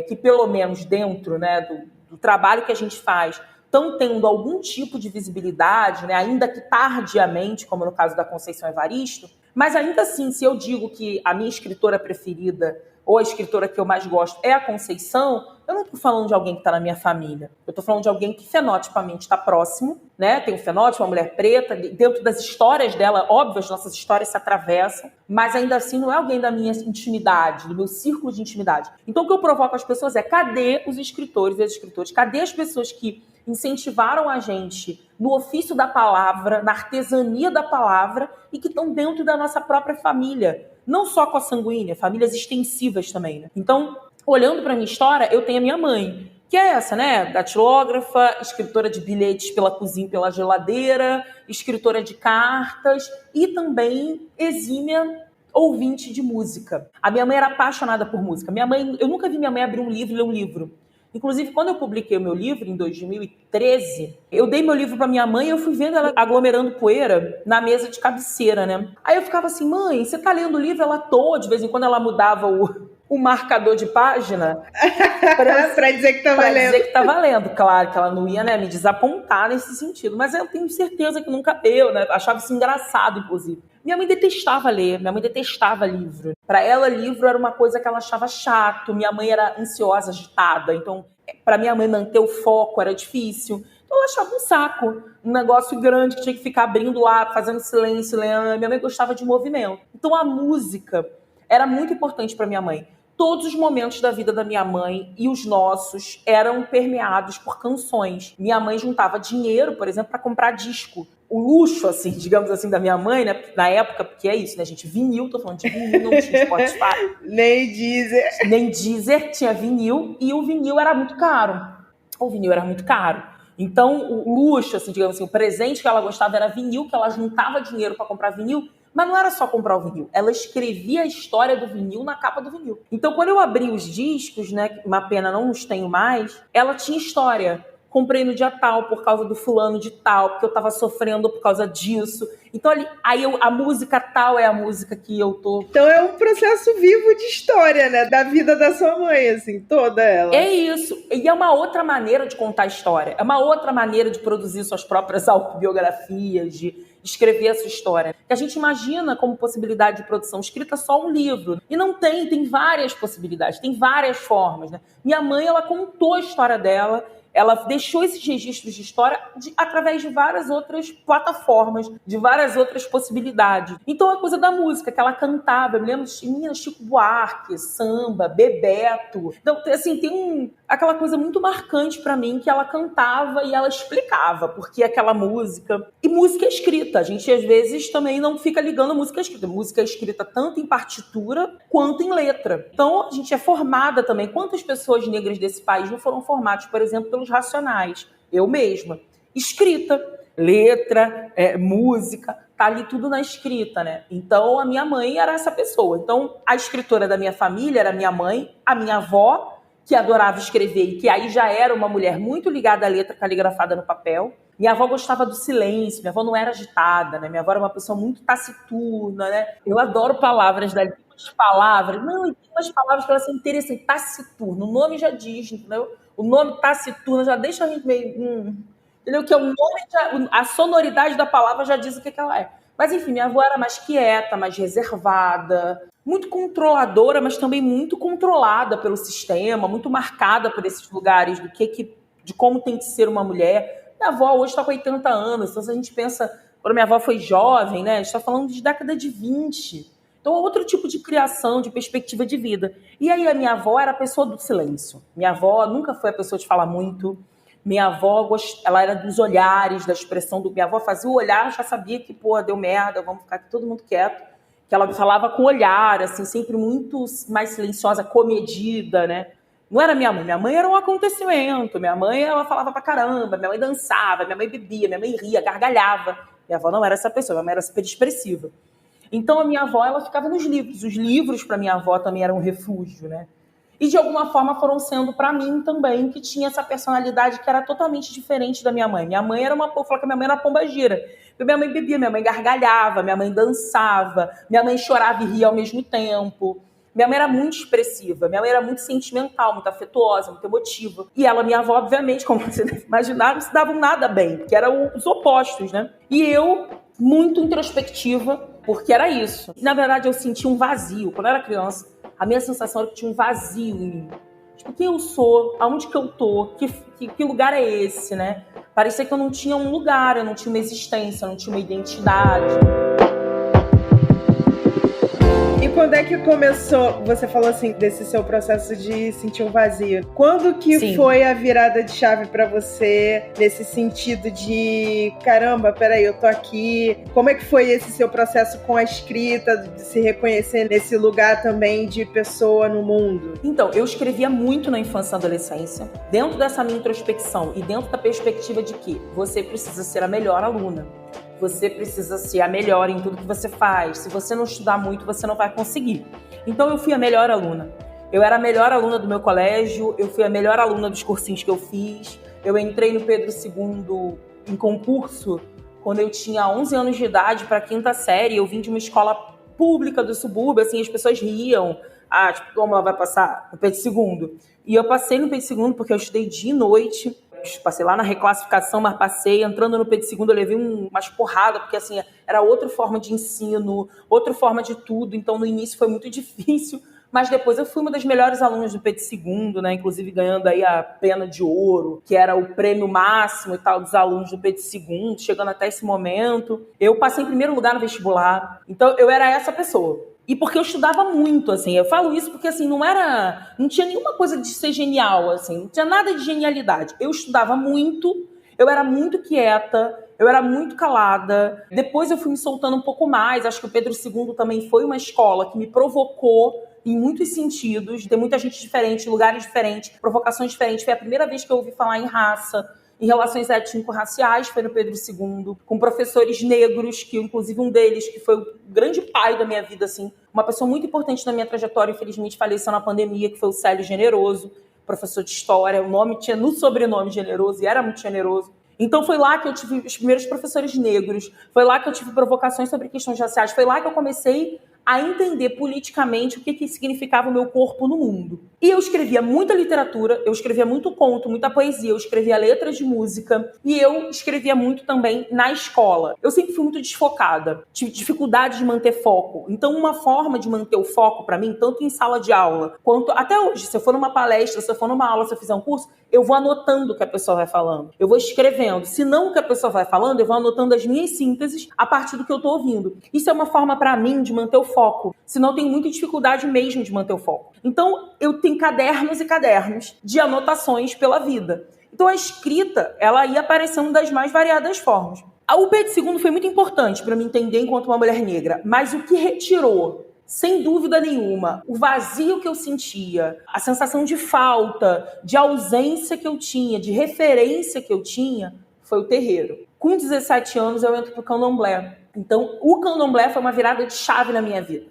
Speaker 2: Que pelo menos dentro, né, do trabalho que a gente faz estão tendo algum tipo de visibilidade, né, ainda que tardiamente, como no caso da Conceição Evaristo, mas ainda assim, se eu digo que a minha escritora preferida ou a escritora que eu mais gosto é a Conceição, eu não estou falando de alguém que está na minha família. Eu estou falando de alguém que fenotipamente está próximo, né? Tem um fenótipo, uma mulher preta, dentro das histórias dela, óbvio, as nossas histórias se atravessam, mas ainda assim não é alguém da minha intimidade, do meu círculo de intimidade. Então o que eu provoco às pessoas é: cadê os escritores e as escritoras? Cadê as pessoas que incentivaram a gente no ofício da palavra, na artesania da palavra e que estão dentro da nossa própria família? Não só consanguínea, famílias extensivas também, né? Então, olhando para a minha história, eu tenho a minha mãe, que é essa, né? Datilógrafa, escritora de bilhetes pela cozinha e pela geladeira, escritora de cartas e também exímia ouvinte de música. A minha mãe era apaixonada por música. Eu nunca vi minha mãe abrir um livro e ler um livro. Inclusive, quando eu publiquei o meu livro, em 2013, eu dei meu livro para minha mãe e eu fui vendo ela aglomerando poeira na mesa de cabeceira, né? Aí eu ficava assim: mãe, você tá lendo o livro? Ela toa, de vez em quando ela mudava o marcador de página
Speaker 1: para dizer que tá valendo.
Speaker 2: Pra dizer que tá valendo. Claro que ela não ia, né, me desapontar nesse sentido, mas eu tenho certeza que nunca deu, né? Achava isso engraçado, inclusive. Minha mãe detestava ler, minha mãe detestava livro. Para ela, livro era uma coisa que ela achava chato. Minha mãe era ansiosa, agitada, então para minha mãe manter o foco era difícil. Então ela achava um saco, um negócio grande que tinha que ficar abrindo lá, fazendo silêncio, lendo. Minha mãe gostava de movimento. Então a música era muito importante para minha mãe. Todos os momentos da vida da minha mãe e os nossos eram permeados por canções. Minha mãe juntava dinheiro, por exemplo, para comprar disco. o luxo, assim, digamos assim, da minha mãe, né? Na época, porque é isso, né, gente? Vinil, tô falando de vinil, não tinha Spotify.
Speaker 1: Nem Deezer.
Speaker 2: Nem Deezer, tinha vinil, e o vinil era muito caro. O vinil era muito caro. Então, o luxo, assim, digamos assim, o presente que ela gostava era vinil, que ela juntava dinheiro para comprar vinil, mas não era só comprar o vinil, ela escrevia a história do vinil na capa do vinil. Então, quando eu abri os discos, né, uma pena não os tenho mais, ela tinha história. Comprei no dia tal por causa do fulano de tal, porque eu estava sofrendo por causa disso. Então, a música tal é a música que eu tô...
Speaker 1: Então é um processo vivo de história, né? Da vida da sua mãe, assim, toda ela.
Speaker 2: É isso. E é uma outra maneira de contar a história. É uma outra maneira de produzir suas próprias autobiografias, de escrever a sua história. Que a gente imagina como possibilidade de produção escrita só um livro. E não tem várias possibilidades, tem várias formas, né? Minha mãe, ela contou a história dela, ela deixou esses registros de história através de várias outras plataformas, de várias outras possibilidades. Então, a coisa da música, que ela cantava, eu me lembro de Chico Buarque, samba, Bebeto. Então, assim, tem aquela coisa muito marcante para mim, que ela cantava e ela explicava por que aquela música. E música escrita. A gente, às vezes, também não fica ligando a música escrita. Música escrita tanto em partitura quanto em letra. Então, a gente é formada também. Quantas pessoas negras desse país não foram formadas, por exemplo, pelos Racionais? Eu mesma. Escrita, letra, música, tá ali tudo na escrita, né? Então, a minha mãe era essa pessoa. Então, a escritora da minha família era a minha mãe, a minha avó, que adorava escrever e que aí já era uma mulher muito ligada à letra caligrafada no papel. Minha avó gostava do silêncio, minha avó não era agitada, né? Minha avó era uma pessoa muito taciturna, né? Eu adoro palavras dali, umas palavras. Não, e tem umas palavras que elas são interessantes. Taciturno, o nome já diz, entendeu? O nome taciturno já deixa a gente meio... entendeu? Que é o nome, a sonoridade da palavra já diz o que ela é. Mas, enfim, minha avó era mais quieta, mais reservada, muito controladora, mas também muito controlada pelo sistema, muito marcada por esses lugares de como tem que ser uma mulher. Minha avó hoje está com 80 anos, então se a gente pensa, quando minha avó foi jovem, né, a gente está falando de década de 20. Então, é outro tipo de criação, de perspectiva de vida. E aí, a minha avó era a pessoa do silêncio. Minha avó nunca foi a pessoa de falar muito. Minha avó, ela era dos olhares, da expressão do... Minha avó fazia o olhar, já sabia que, deu merda, vamos ficar aqui todo mundo quieto. Que ela falava com o olhar, assim, sempre muito mais silenciosa, comedida, né? Não era minha mãe. Minha mãe era um acontecimento. Minha mãe, ela falava pra caramba. Minha mãe dançava, minha mãe bebia, minha mãe ria, gargalhava. Minha avó não era essa pessoa, minha mãe era super expressiva. Então, a minha avó, ela ficava nos livros. Os livros, para minha avó, também eram um refúgio, né? E, de alguma forma, foram sendo para mim também, que tinha essa personalidade que era totalmente diferente da minha mãe. Minha mãe era eu falo que a minha mãe era pombagira. Minha mãe bebia, minha mãe gargalhava, minha mãe dançava, minha mãe chorava e ria ao mesmo tempo. Minha mãe era muito expressiva, minha mãe era muito sentimental, muito afetuosa, muito emotiva. E ela, minha avó, obviamente, como você deve imaginar, não se davam nada bem, porque eram os opostos, né? E eu, muito introspectiva, porque era isso. Na verdade, eu sentia um vazio. Quando eu era criança, a minha sensação era que tinha um vazio em mim. Tipo, quem eu sou? Aonde que eu tô? Que lugar é esse, né? Parecia que eu não tinha um lugar, eu não tinha uma existência, eu não tinha uma identidade.
Speaker 1: E quando é que começou, você falou assim, desse seu processo de sentir um vazio? Quando que
Speaker 2: Sim.
Speaker 1: Foi a virada de chave pra você, nesse sentido de, caramba, peraí, eu tô aqui? Como é que foi esse seu processo com a escrita, de se reconhecer nesse lugar também de pessoa no mundo?
Speaker 2: Então, eu escrevia muito na infância e adolescência, dentro dessa minha introspecção e dentro da perspectiva de que você precisa ser a melhor aluna. Você precisa ser a melhor em tudo que você faz. Se você não estudar muito, você não vai conseguir. Então, eu fui a melhor aluna. Eu era a melhor aluna do meu colégio, eu fui a melhor aluna dos cursinhos que eu fiz. Eu entrei no Pedro II em concurso quando eu tinha 11 anos de idade para a 5ª série. Eu vim de uma escola pública do subúrbio, assim, as pessoas riam. Ah, tipo, como ela vai passar no Pedro II? E eu passei no Pedro II porque eu estudei dia e noite. Passei lá na reclassificação, mas passei. Entrando no Pedro II, eu levei umas porradas, porque assim, era outra forma de ensino, outra forma de tudo. Então, no início foi muito difícil, mas depois eu fui uma das melhores alunas do Pedro II, né? Inclusive ganhando aí a pena de ouro, que era o prêmio máximo e tal dos alunos do Pedro II, chegando até esse momento. Eu passei em primeiro lugar no vestibular. Então, eu era essa pessoa. E porque eu estudava muito, assim, eu falo isso porque, assim, não tinha nenhuma coisa de ser genial, assim, não tinha nada de genialidade. Eu estudava muito, Eu era muito quieta, eu era muito calada. Depois eu fui me soltando um pouco mais. Acho que o Pedro II também foi uma escola que me provocou em muitos sentidos. Tem muita gente diferente, lugares diferentes, provocações diferentes. Foi a primeira vez que eu ouvi falar em raça, em relações étnico-raciais, foi no Pedro II, com professores negros, que inclusive um deles, que foi o grande pai da minha vida, assim, uma pessoa muito importante na minha trajetória, infelizmente faleceu na pandemia, que foi o Célio Generoso, professor de história. O nome tinha no sobrenome Generoso e era muito generoso. Então foi lá que eu tive os primeiros professores negros, foi lá que eu tive provocações sobre questões raciais, foi lá que eu comecei a entender politicamente o que significava o meu corpo no mundo. E eu escrevia muita literatura, eu escrevia muito conto, muita poesia, eu escrevia letras de música e eu escrevia muito também na escola. Eu sempre fui muito desfocada, tive dificuldade de manter foco. Então uma forma de manter o foco para mim, tanto em sala de aula, quanto até hoje, se eu for numa palestra, se eu for numa aula, se eu fizer um curso, eu vou anotando o que a pessoa vai falando. Eu vou escrevendo. Se não o que a pessoa vai falando, eu vou anotando as minhas sínteses a partir do que eu estou ouvindo. Isso é uma forma para mim de manter o foco. Senão eu tenho muita dificuldade mesmo de manter o foco. Então, eu tenho cadernos e cadernos de anotações pela vida. Então, a escrita, ela ia aparecendo das mais variadas formas. O Pedro II foi muito importante para me entender enquanto uma mulher negra, mas o que retirou, sem dúvida nenhuma, o vazio que eu sentia, a sensação de falta, de ausência que eu tinha, de referência que eu tinha, foi o terreiro. Com 17 anos, eu entro pro candomblé. Então, o candomblé foi uma virada de chave na minha vida.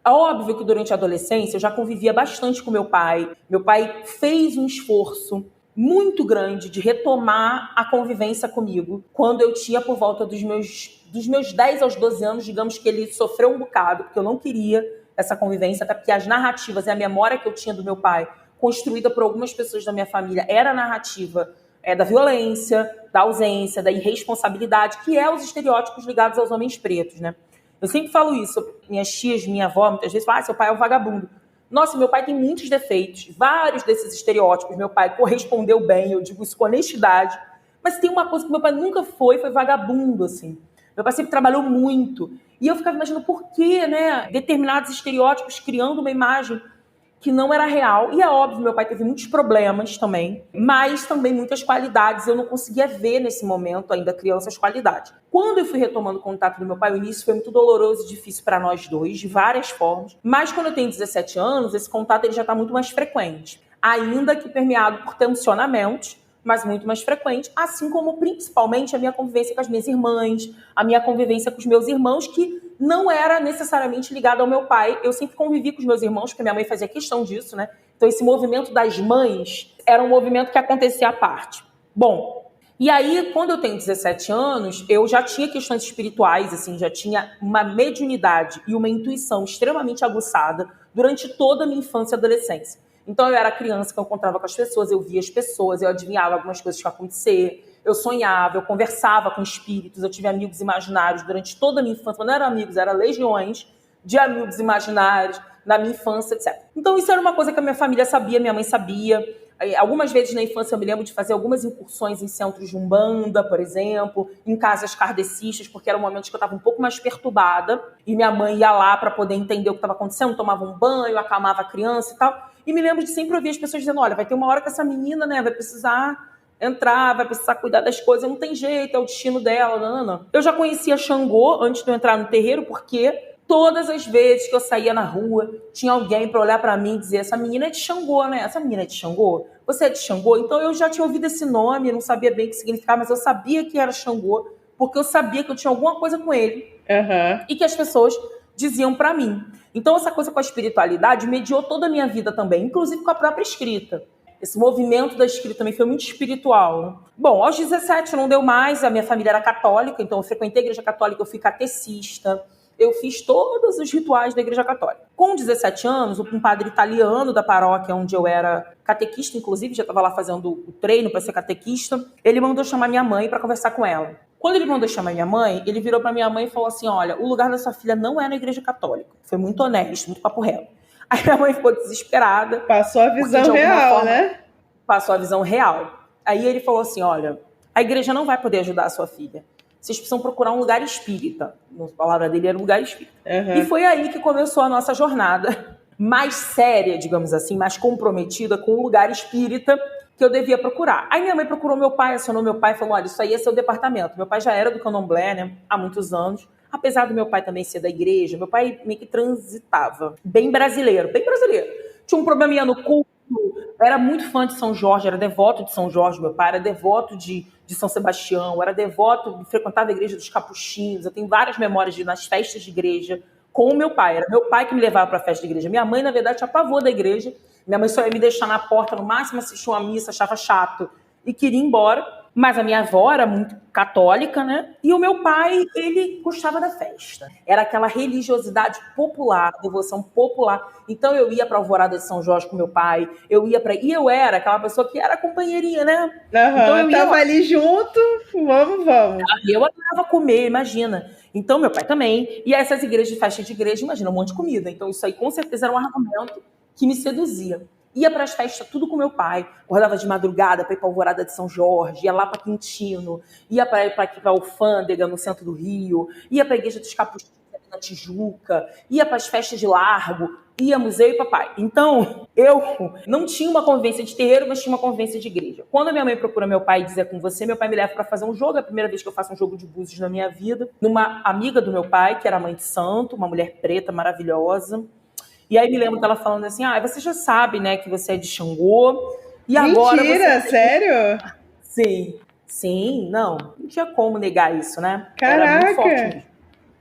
Speaker 2: É óbvio que durante a adolescência eu já convivia bastante com meu pai. Meu pai fez um esforço muito grande de retomar a convivência comigo quando eu tinha por volta dos meus 10 aos 12 anos. Digamos que ele sofreu um bocado, porque eu não queria essa convivência, até porque as narrativas e a memória que eu tinha do meu pai, construída por algumas pessoas da minha família, era a narrativa da violência, da ausência, da irresponsabilidade, que é os estereótipos ligados aos homens pretos, né? Eu sempre falo isso. Minhas tias, minha avó, muitas vezes falam, seu pai é um vagabundo. Nossa, meu pai tem muitos defeitos, vários desses estereótipos. Meu pai correspondeu bem, eu digo isso com honestidade. Mas tem uma coisa que meu pai nunca foi vagabundo, assim. Meu pai sempre trabalhou muito. E eu ficava imaginando por que, né, determinados estereótipos criando uma imagem que não era real. E é óbvio, meu pai teve muitos problemas também, mas também muitas qualidades. Eu não conseguia ver nesse momento, ainda criança, as qualidades. Quando eu fui retomando o contato do meu pai, o início foi muito doloroso e difícil para nós dois, de várias formas. Mas quando eu tenho 17 anos, esse contato ele já está muito mais frequente. Ainda que permeado por tensionamentos, mas muito mais frequente, assim como principalmente a minha convivência com as minhas irmãs, a minha convivência com os meus irmãos, que não era necessariamente ligada ao meu pai. Eu sempre convivi com os meus irmãos, porque minha mãe fazia questão disso, né? Então esse movimento das mães era um movimento que acontecia à parte. Bom, e aí quando eu tenho 17 anos, eu já tinha questões espirituais, assim, já tinha uma mediunidade e uma intuição extremamente aguçada durante toda a minha infância e adolescência. Então eu era criança que eu encontrava com as pessoas, eu via as pessoas, eu adivinhava algumas coisas que iam acontecer, eu sonhava, eu conversava com espíritos, eu tive amigos imaginários durante toda a minha infância. Não eram amigos, eram legiões de amigos imaginários na minha infância, etc. Então isso era uma coisa que a minha família sabia, minha mãe sabia. Algumas vezes na infância eu me lembro de fazer algumas incursões em centros de umbanda, por exemplo, em casas kardecistas, porque eram momentos que eu estava um pouco mais perturbada, e minha mãe ia lá para poder entender o que estava acontecendo, tomava um banho, acalmava a criança e tal. E me lembro de sempre ouvir as pessoas dizendo, olha, vai ter uma hora que essa menina, né, vai precisar entrar, vai precisar cuidar das coisas, não tem jeito, é o destino dela, não. Eu já conhecia Xangô antes de eu entrar no terreiro, porque todas as vezes que eu saía na rua, tinha alguém para olhar para mim e dizer, essa menina é de Xangô, né? Essa menina é de Xangô? Você é de Xangô? Então eu já tinha ouvido esse nome, não sabia bem o que significava, mas eu sabia que era Xangô, porque eu sabia que eu tinha alguma coisa com ele.
Speaker 1: Uhum.
Speaker 2: E que as pessoas diziam para mim. Então essa coisa com a espiritualidade mediou toda a minha vida também, inclusive com a própria escrita. Esse movimento da escrita também foi muito espiritual. Bom, aos 17 não deu mais, a minha família era católica, então eu frequentei a igreja católica, eu fui catecista, eu fiz todos os rituais da igreja católica. Com 17 anos, um padre italiano da paróquia onde eu era catequista, inclusive, já estava lá fazendo o treino para ser catequista, ele mandou chamar minha mãe para conversar com ela. Quando ele mandou chamar minha mãe, ele virou para minha mãe e falou assim, olha, o lugar da sua filha não é na igreja católica. Foi muito honesto, muito papo reto. Aí minha mãe ficou desesperada.
Speaker 1: Passou a visão real, né?
Speaker 2: Passou a visão real. Aí ele falou assim, olha, a igreja não vai poder ajudar a sua filha. Vocês precisam procurar um lugar espírita. A palavra dele era um lugar espírita. Uhum. E foi aí que começou a nossa jornada mais séria, digamos assim, mais comprometida com o lugar espírita, que eu devia procurar. Aí minha mãe procurou meu pai, acionou meu pai e falou, olha, isso aí é seu departamento. Meu pai já era do candomblé, né, há muitos anos. Apesar do meu pai também ser da igreja, meu pai meio que transitava. Bem brasileiro, bem brasileiro. Tinha um probleminha no culto, era muito fã de São Jorge, era devoto de São Jorge, meu pai era devoto de São Sebastião, era devoto, frequentava a igreja dos capuchinhos. Eu tenho várias memórias nas festas de igreja com o meu pai. Era meu pai que me levava para a festa de igreja. Minha mãe, na verdade, tinha pavor da igreja. Minha mãe só ia me deixar na porta, no máximo assistir uma missa, achava chato e queria ir embora. Mas a minha avó era muito católica, né? E o meu pai, ele gostava da festa. Era aquela religiosidade popular, devoção popular. Então eu ia para a Alvorada de São Jorge com meu pai, e eu era aquela pessoa que era companheirinha, né?
Speaker 1: Uhum,
Speaker 2: então eu
Speaker 1: tava ali junto, vamos.
Speaker 2: Eu adorava comer, imagina. Então meu pai também. E essas igrejas de festa de igreja, imagina, um monte de comida. Então isso aí com certeza era um argumento que me seduzia. Ia para as festas tudo com meu pai, acordava de madrugada para ir para a Alvorada de São Jorge, ia lá para Quintino, ia para a Alfândega, no centro do Rio, ia para a Igreja dos Capuchinhos, na Tijuca, ia para as festas de Largo, íamos eu e papai. Então, eu não tinha uma convivência de terreiro, mas tinha uma convivência de igreja. Quando a minha mãe procura meu pai e diz, é com você, meu pai me leva para fazer um jogo, é a primeira vez que eu faço um jogo de búzios na minha vida, numa amiga do meu pai, que era mãe de santo, uma mulher preta maravilhosa. E aí me lembro dela falando assim, você já sabe, né, que você é de Xangô. E agora
Speaker 1: Mentira, sério?
Speaker 2: Sim, não tinha como negar isso, né?
Speaker 1: Caraca,
Speaker 2: era muito forte mesmo.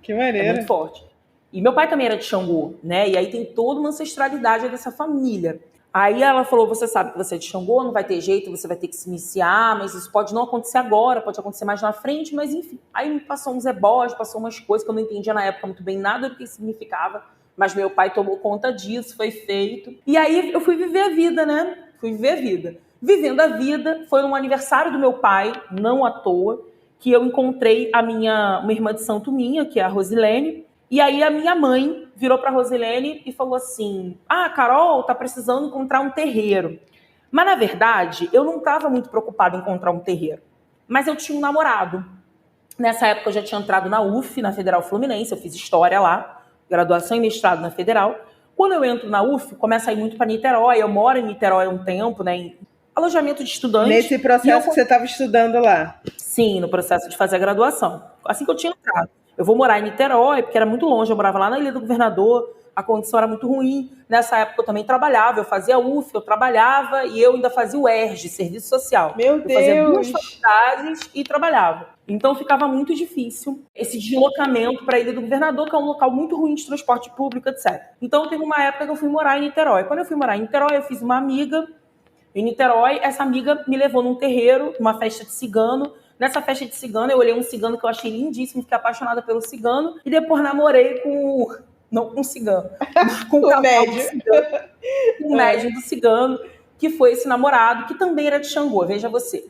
Speaker 1: Que maneiro.
Speaker 2: É muito forte. E meu pai também era de Xangô, né? E aí tem toda uma ancestralidade dessa família. Aí ela falou, você sabe que você é de Xangô, não vai ter jeito, você vai ter que se iniciar, mas isso pode não acontecer agora, pode acontecer mais na frente, mas enfim. Aí me passou uns ebós, passou umas coisas que eu não entendia na época muito bem nada do que significava. Mas meu pai tomou conta disso, foi feito. E aí eu fui viver a vida, né? Vivendo a vida, foi no aniversário do meu pai, não à toa, que eu encontrei uma irmã de santo minha, que é a Rosilene. E aí a minha mãe virou para a Rosilene e falou assim, Carol, tá precisando encontrar um terreiro. Mas, na verdade, eu não estava muito preocupada em encontrar um terreiro. Mas eu tinha um namorado. Nessa época eu já tinha entrado na UF, na Federal Fluminense, eu fiz história lá. Graduação e mestrado na Federal. Quando eu entro na UF, começa a ir muito para Niterói. Eu moro em Niterói há um tempo, né, em alojamento de estudantes.
Speaker 1: Nesse processo que você estava estudando lá?
Speaker 2: Sim, no processo de fazer a graduação. Assim que eu tinha entrado. Eu vou morar em Niterói, porque era muito longe. Eu morava lá na Ilha do Governador, a condição era muito ruim. Nessa época eu também trabalhava. Eu fazia UF, eu trabalhava e eu ainda fazia o ERG, Serviço Social.
Speaker 1: Meu Deus!
Speaker 2: Eu fazia 2 faculdades e trabalhava. Então ficava muito difícil esse deslocamento para a Ilha do Governador, que é um local muito ruim de transporte público, etc. Então teve uma época que eu fui morar em Niterói. Quando eu fui morar em Niterói, eu fiz uma amiga em Niterói. Essa amiga me levou num terreiro, uma festa de cigano. Nessa festa de cigano, eu olhei um cigano que eu achei lindíssimo, fiquei apaixonada pelo cigano. E depois namorei não com o cigano, mas com o médium. O médium do cigano, que foi esse namorado, que também era de Xangô, veja você.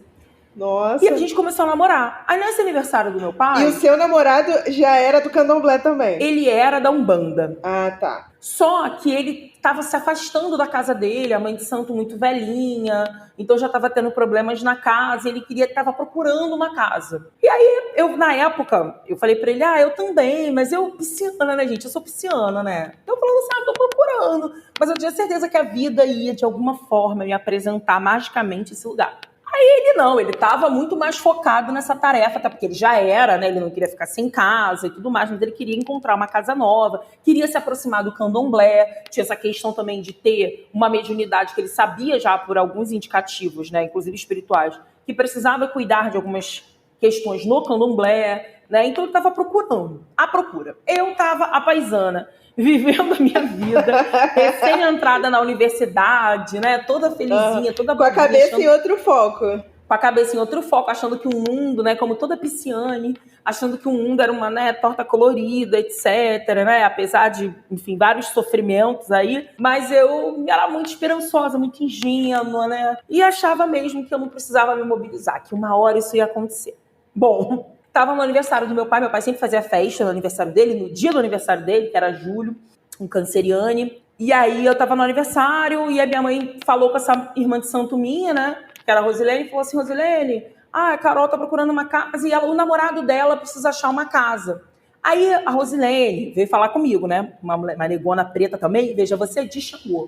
Speaker 1: Nossa.
Speaker 2: E a gente começou a namorar. Aí nesse aniversário do meu pai...
Speaker 1: E o seu namorado já era do candomblé também?
Speaker 2: Ele era da Umbanda.
Speaker 1: Ah, tá.
Speaker 2: Só que ele estava se afastando da casa dele, a mãe de santo muito velhinha, então já estava tendo problemas na casa, ele estava procurando uma casa. E aí, na época, eu falei para ele, eu também, mas eu pisciana, né, gente? Eu sou pisciana, né? Então eu falando assim, tô procurando. Mas eu tinha certeza que a vida ia, de alguma forma, me apresentar magicamente esse lugar. Aí ele estava muito mais focado nessa tarefa, até porque ele já era, né? Ele não queria ficar sem casa e tudo mais, mas ele queria encontrar uma casa nova, queria se aproximar do candomblé, tinha essa questão também de ter uma mediunidade que ele sabia já por alguns indicativos, né? Inclusive espirituais, que precisava cuidar de algumas questões no candomblé, né? Então ele estava procurando, à procura. Eu estava a paisana, vivendo a minha vida, recém-entrada na universidade, né? Toda felizinha, toda
Speaker 1: com a cabeça em outro foco.
Speaker 2: Com a cabeça em outro foco, achando que o mundo, né? Como toda pisciane, achando que o mundo era uma, né, torta colorida, etc, né? Apesar de, enfim, vários sofrimentos aí. Mas eu era muito esperançosa, muito ingênua, né? E achava mesmo que eu não precisava me mobilizar, que uma hora isso ia acontecer. Bom... Estava no aniversário do meu pai sempre fazia festa no aniversário dele, no dia do aniversário dele, que era julho, um canceriane. E aí eu estava no aniversário e a minha mãe falou com essa irmã de santo minha, né, que era a Rosilene, e falou assim, Rosilene, a Carol tá procurando uma casa e o namorado dela precisa achar uma casa. Aí a Rosilene veio falar comigo, né, uma negona preta também, veja, você é de Xangô.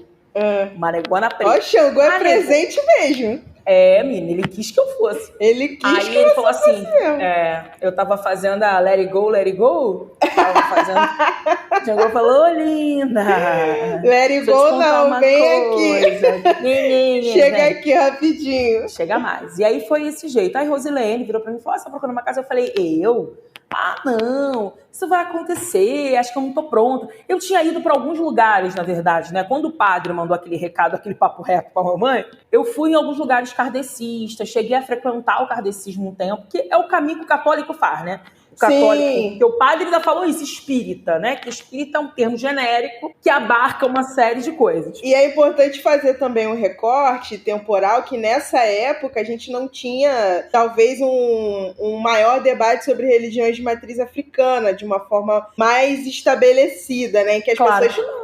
Speaker 2: Uma negona preta.
Speaker 1: Ó, Xangô é presente mesmo.
Speaker 2: Menina, ele quis que eu fosse.
Speaker 1: Ele quis
Speaker 2: Aí
Speaker 1: que
Speaker 2: ele
Speaker 1: você
Speaker 2: falou assim,
Speaker 1: fosse.
Speaker 2: eu tava fazendo a Let It Go, Let It Go. Tava fazendo... Chegou e falou, linda.
Speaker 1: Let It Go não, vem
Speaker 2: coisa.
Speaker 1: aqui. Chega aqui rapidinho.
Speaker 2: Chega mais. E aí foi esse jeito. Aí Rosilene virou pra mim e falou, você tá procurando uma casa? Eu falei, eu? Não, isso vai acontecer, acho que eu não tô pronta. Eu tinha ido para alguns lugares, na verdade, né? Quando o padre mandou aquele recado, aquele papo reto pra mamãe, eu fui em alguns lugares kardecistas, cheguei a frequentar o kardecismo um tempo, que é o caminho que o católico faz, né? Católico, porque o padre ainda falou isso, espírita, né? Que espírita é um termo genérico que abarca uma série de coisas.
Speaker 1: E é importante fazer também um recorte temporal que nessa época a gente não tinha, talvez, um maior debate sobre religiões de matriz africana, de uma forma mais estabelecida, né? Em que as pessoas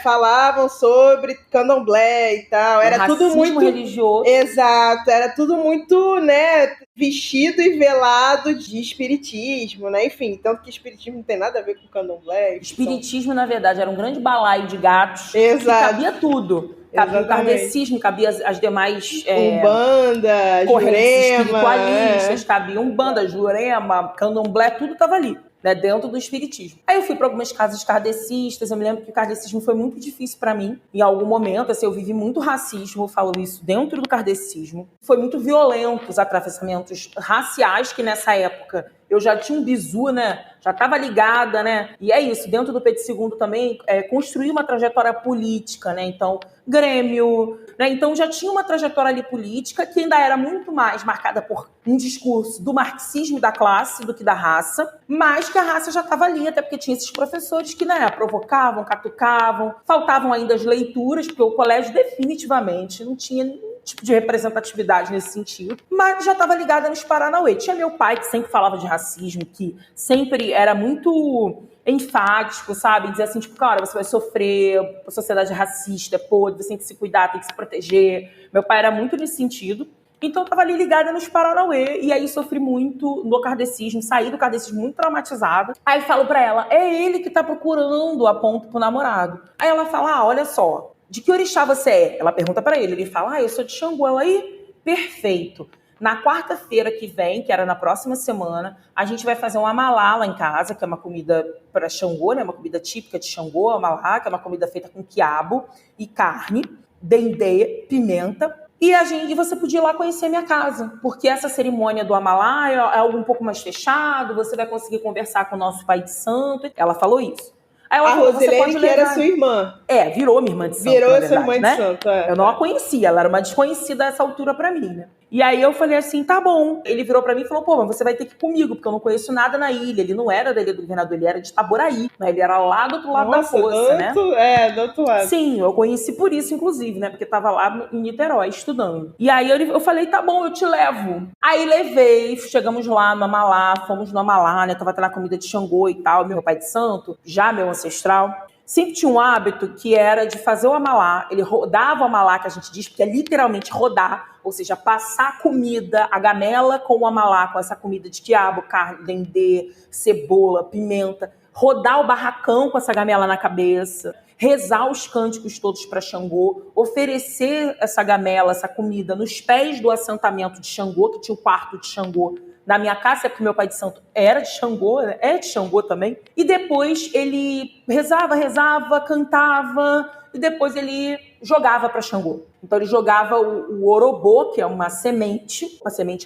Speaker 1: falavam sobre candomblé e tal. Era tudo muito
Speaker 2: religioso.
Speaker 1: Exato, era tudo muito, né, vestido e velado de espiritismo, né? Enfim, tanto que espiritismo não tem nada a ver com candomblé.
Speaker 2: Espiritismo, na verdade, era um grande balaio de gatos.
Speaker 1: Exato.
Speaker 2: Que cabia tudo. Cabia o kardecismo, cabia as demais...
Speaker 1: Umbanda,
Speaker 2: correntes espiritualistas, cabia Umbanda, Jurema, candomblé, tudo estava ali, né, dentro do espiritismo. Aí eu fui para algumas casas kardecistas, eu me lembro que o kardecismo foi muito difícil para mim, em algum momento, assim, eu vivi muito racismo, eu falo isso, dentro do kardecismo. Foi muito violento os atravessamentos raciais, que nessa época eu já tinha um bizu, né, já estava ligada, né, e é isso, dentro do Pedro II também, construí uma trajetória política, né, então, Grêmio, né, então já tinha uma trajetória ali política que ainda era muito mais marcada por um discurso do marxismo da classe do que da raça, mas que a raça já estava ali, até porque tinha esses professores que, né, provocavam, catucavam, faltavam ainda as leituras, porque o colégio definitivamente não tinha nenhum tipo de representatividade nesse sentido, mas já estava ligada nos Paranauê. Tinha meu pai que sempre falava de racismo, que sempre era muito enfático, sabe? Dizia assim, tipo, cara, você vai sofrer, a sociedade racista é podre, você tem que se cuidar, tem que se proteger. Meu pai era muito nesse sentido. Então, eu estava ali ligada nos Paranauê, e aí sofri muito no kardecismo, saí do kardecismo muito traumatizada. Aí falo pra ela, é ele que tá procurando a ponto pro namorado. Aí ela fala, olha só, de que orixá você é? Ela pergunta pra ele, ele fala, eu sou de Xangô. Ela, perfeito. Na quarta-feira que vem, que era na próxima semana, a gente vai fazer um amalá lá em casa, que é uma comida para Xangô, né? Uma comida típica de Xangô, amalá, que é uma comida feita com quiabo e carne, dendê, pimenta. E você podia ir lá conhecer a minha casa, porque essa cerimônia do amalá é algo um pouco mais fechado, você vai conseguir conversar com o nosso pai de santo. Ela falou isso. Aí ela falou,
Speaker 1: Rosilene, que era sua irmã.
Speaker 2: Virou minha irmã de santo,
Speaker 1: virou
Speaker 2: na verdade,
Speaker 1: sua irmã de santo,
Speaker 2: Eu não a conhecia, ela era uma desconhecida a essa altura pra mim, né? E aí eu falei assim, tá bom. Ele virou pra mim e falou, pô, mas você vai ter que ir comigo, porque eu não conheço nada na ilha. Ele não era da Ilha do Governador, ele era de Itaboraí, né? Ele era lá do outro lado da poça, né?
Speaker 1: Do outro lado.
Speaker 2: Sim, eu conheci por isso, inclusive, né? Porque tava lá em Niterói, estudando. E aí eu falei, tá bom, eu te levo. Aí levei, chegamos lá no Amalá, fomos no Amalá, né? Tava tendo a comida de Xangô e tal, meu pai de santo, já meu ancestral. Sempre tinha um hábito que era de fazer o amalá, ele rodava o amalá, que a gente diz, porque é literalmente rodar, ou seja, passar a comida, a gamela com o amalá, com essa comida de quiabo, carne, dendê, cebola, pimenta, rodar o barracão com essa gamela na cabeça, rezar os cânticos todos para Xangô, oferecer essa gamela, essa comida nos pés do assentamento de Xangô, que tinha o quarto de Xangô, na minha casa, porque meu pai de santo era de Xangô, é de Xangô também. E depois ele rezava, cantava, e depois ele jogava para Xangô. Então ele jogava o orobô, que é uma semente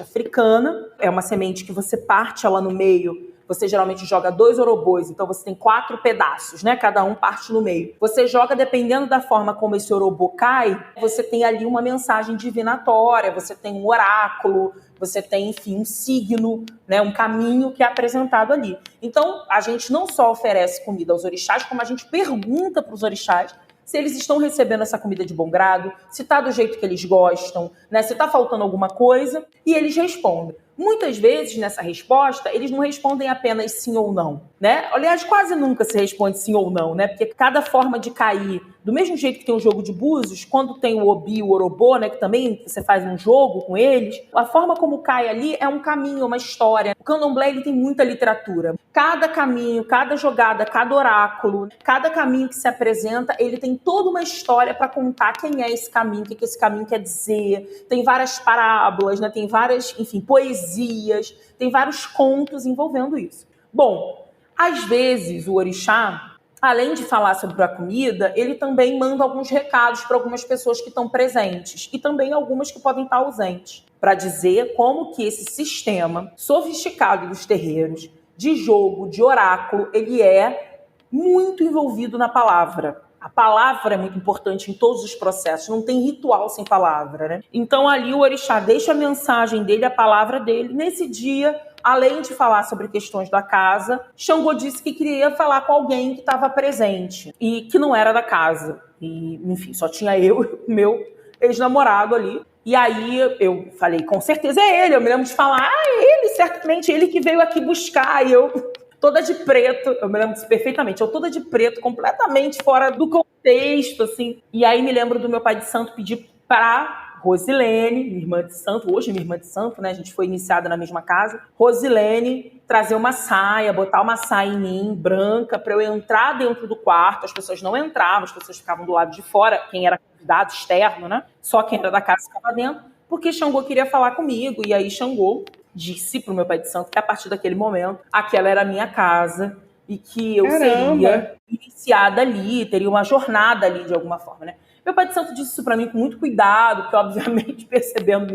Speaker 2: africana, é uma semente que você parte ela no meio. Você geralmente joga 2 orobôs, então você tem 4 pedaços, né? Cada um parte no meio. Você joga, dependendo da forma como esse orobô cai, você tem ali uma mensagem divinatória, você tem um oráculo, você tem, enfim, um signo, né? Um caminho que é apresentado ali. Então, a gente não só oferece comida aos orixás, como a gente pergunta para os orixás se eles estão recebendo essa comida de bom grado, se está do jeito que eles gostam, né? Se está faltando alguma coisa, e eles respondem. Muitas vezes, nessa resposta, eles não respondem apenas sim ou não, né? Aliás, quase nunca se responde sim ou não, né? Porque cada forma de cair, do mesmo jeito que tem o jogo de búzios, quando tem o obi e o orobô, né? Que também você faz um jogo com eles, a forma como cai ali é um caminho, uma história. O candomblé, ele tem muita literatura. Cada caminho, cada jogada, cada oráculo, cada caminho que se apresenta, ele tem toda uma história para contar quem é esse caminho, o que esse caminho quer dizer. Tem várias parábolas, né? Tem várias, enfim, poesias, tem vários contos envolvendo isso. Bom, às vezes o orixá, além de falar sobre a comida, ele também manda alguns recados para algumas pessoas que estão presentes e também algumas que podem estar ausentes, para dizer como que esse sistema sofisticado dos terreiros, de jogo, de oráculo, ele é muito envolvido na palavra. A palavra é muito importante em todos os processos, não tem ritual sem palavra, né? Então ali o orixá deixa a mensagem dele, a palavra dele. Nesse dia, além de falar sobre questões da casa, Xangô disse que queria falar com alguém que estava presente e que não era da casa. E, enfim, só tinha eu e meu ex-namorado ali. E aí eu falei, com certeza é ele. Eu me lembro de falar, ele, certamente, ele que veio aqui buscar. E eu, toda de preto, eu me lembro disso perfeitamente, eu toda de preto, completamente fora do contexto, assim. E aí me lembro do meu pai de santo pedir para Rosilene, minha irmã de santo, hoje minha irmã de santo, né? A gente foi iniciada na mesma casa. Rosilene trazer uma saia, botar uma saia em mim, branca, para eu entrar dentro do quarto. As pessoas não entravam, as pessoas ficavam do lado de fora, quem era convidado externo, né? Só quem era da casa ficava dentro, porque Xangô queria falar comigo. E aí Xangô disse pro meu pai de santo que a partir daquele momento, aquela era a minha casa e que eu seria iniciada ali, teria uma jornada ali de alguma forma, né? Meu pai de santo disse isso para mim com muito cuidado, porque obviamente percebendo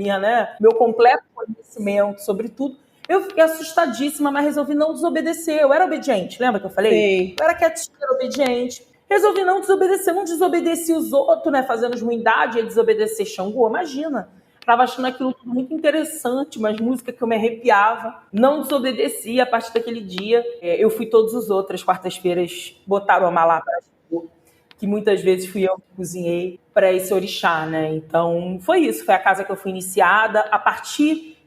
Speaker 2: meu completo conhecimento sobre tudo, eu fiquei assustadíssima, mas resolvi não desobedecer. Eu era obediente, lembra que eu falei?
Speaker 1: Sim.
Speaker 2: Eu era quietinha, era obediente. Resolvi não desobedecer, não desobedeci os outros, né? Fazendo ruindade e desobedecer Xangô, imagina. Estava achando aquilo tudo muito interessante, mas música que eu me arrepiava. Não desobedeci a partir daquele dia. Eu fui todas as outras quartas-feiras, botaram a malá para Xangô, que muitas vezes fui eu que cozinhei para esse orixá, né? Então, foi isso. Foi a casa que eu fui iniciada.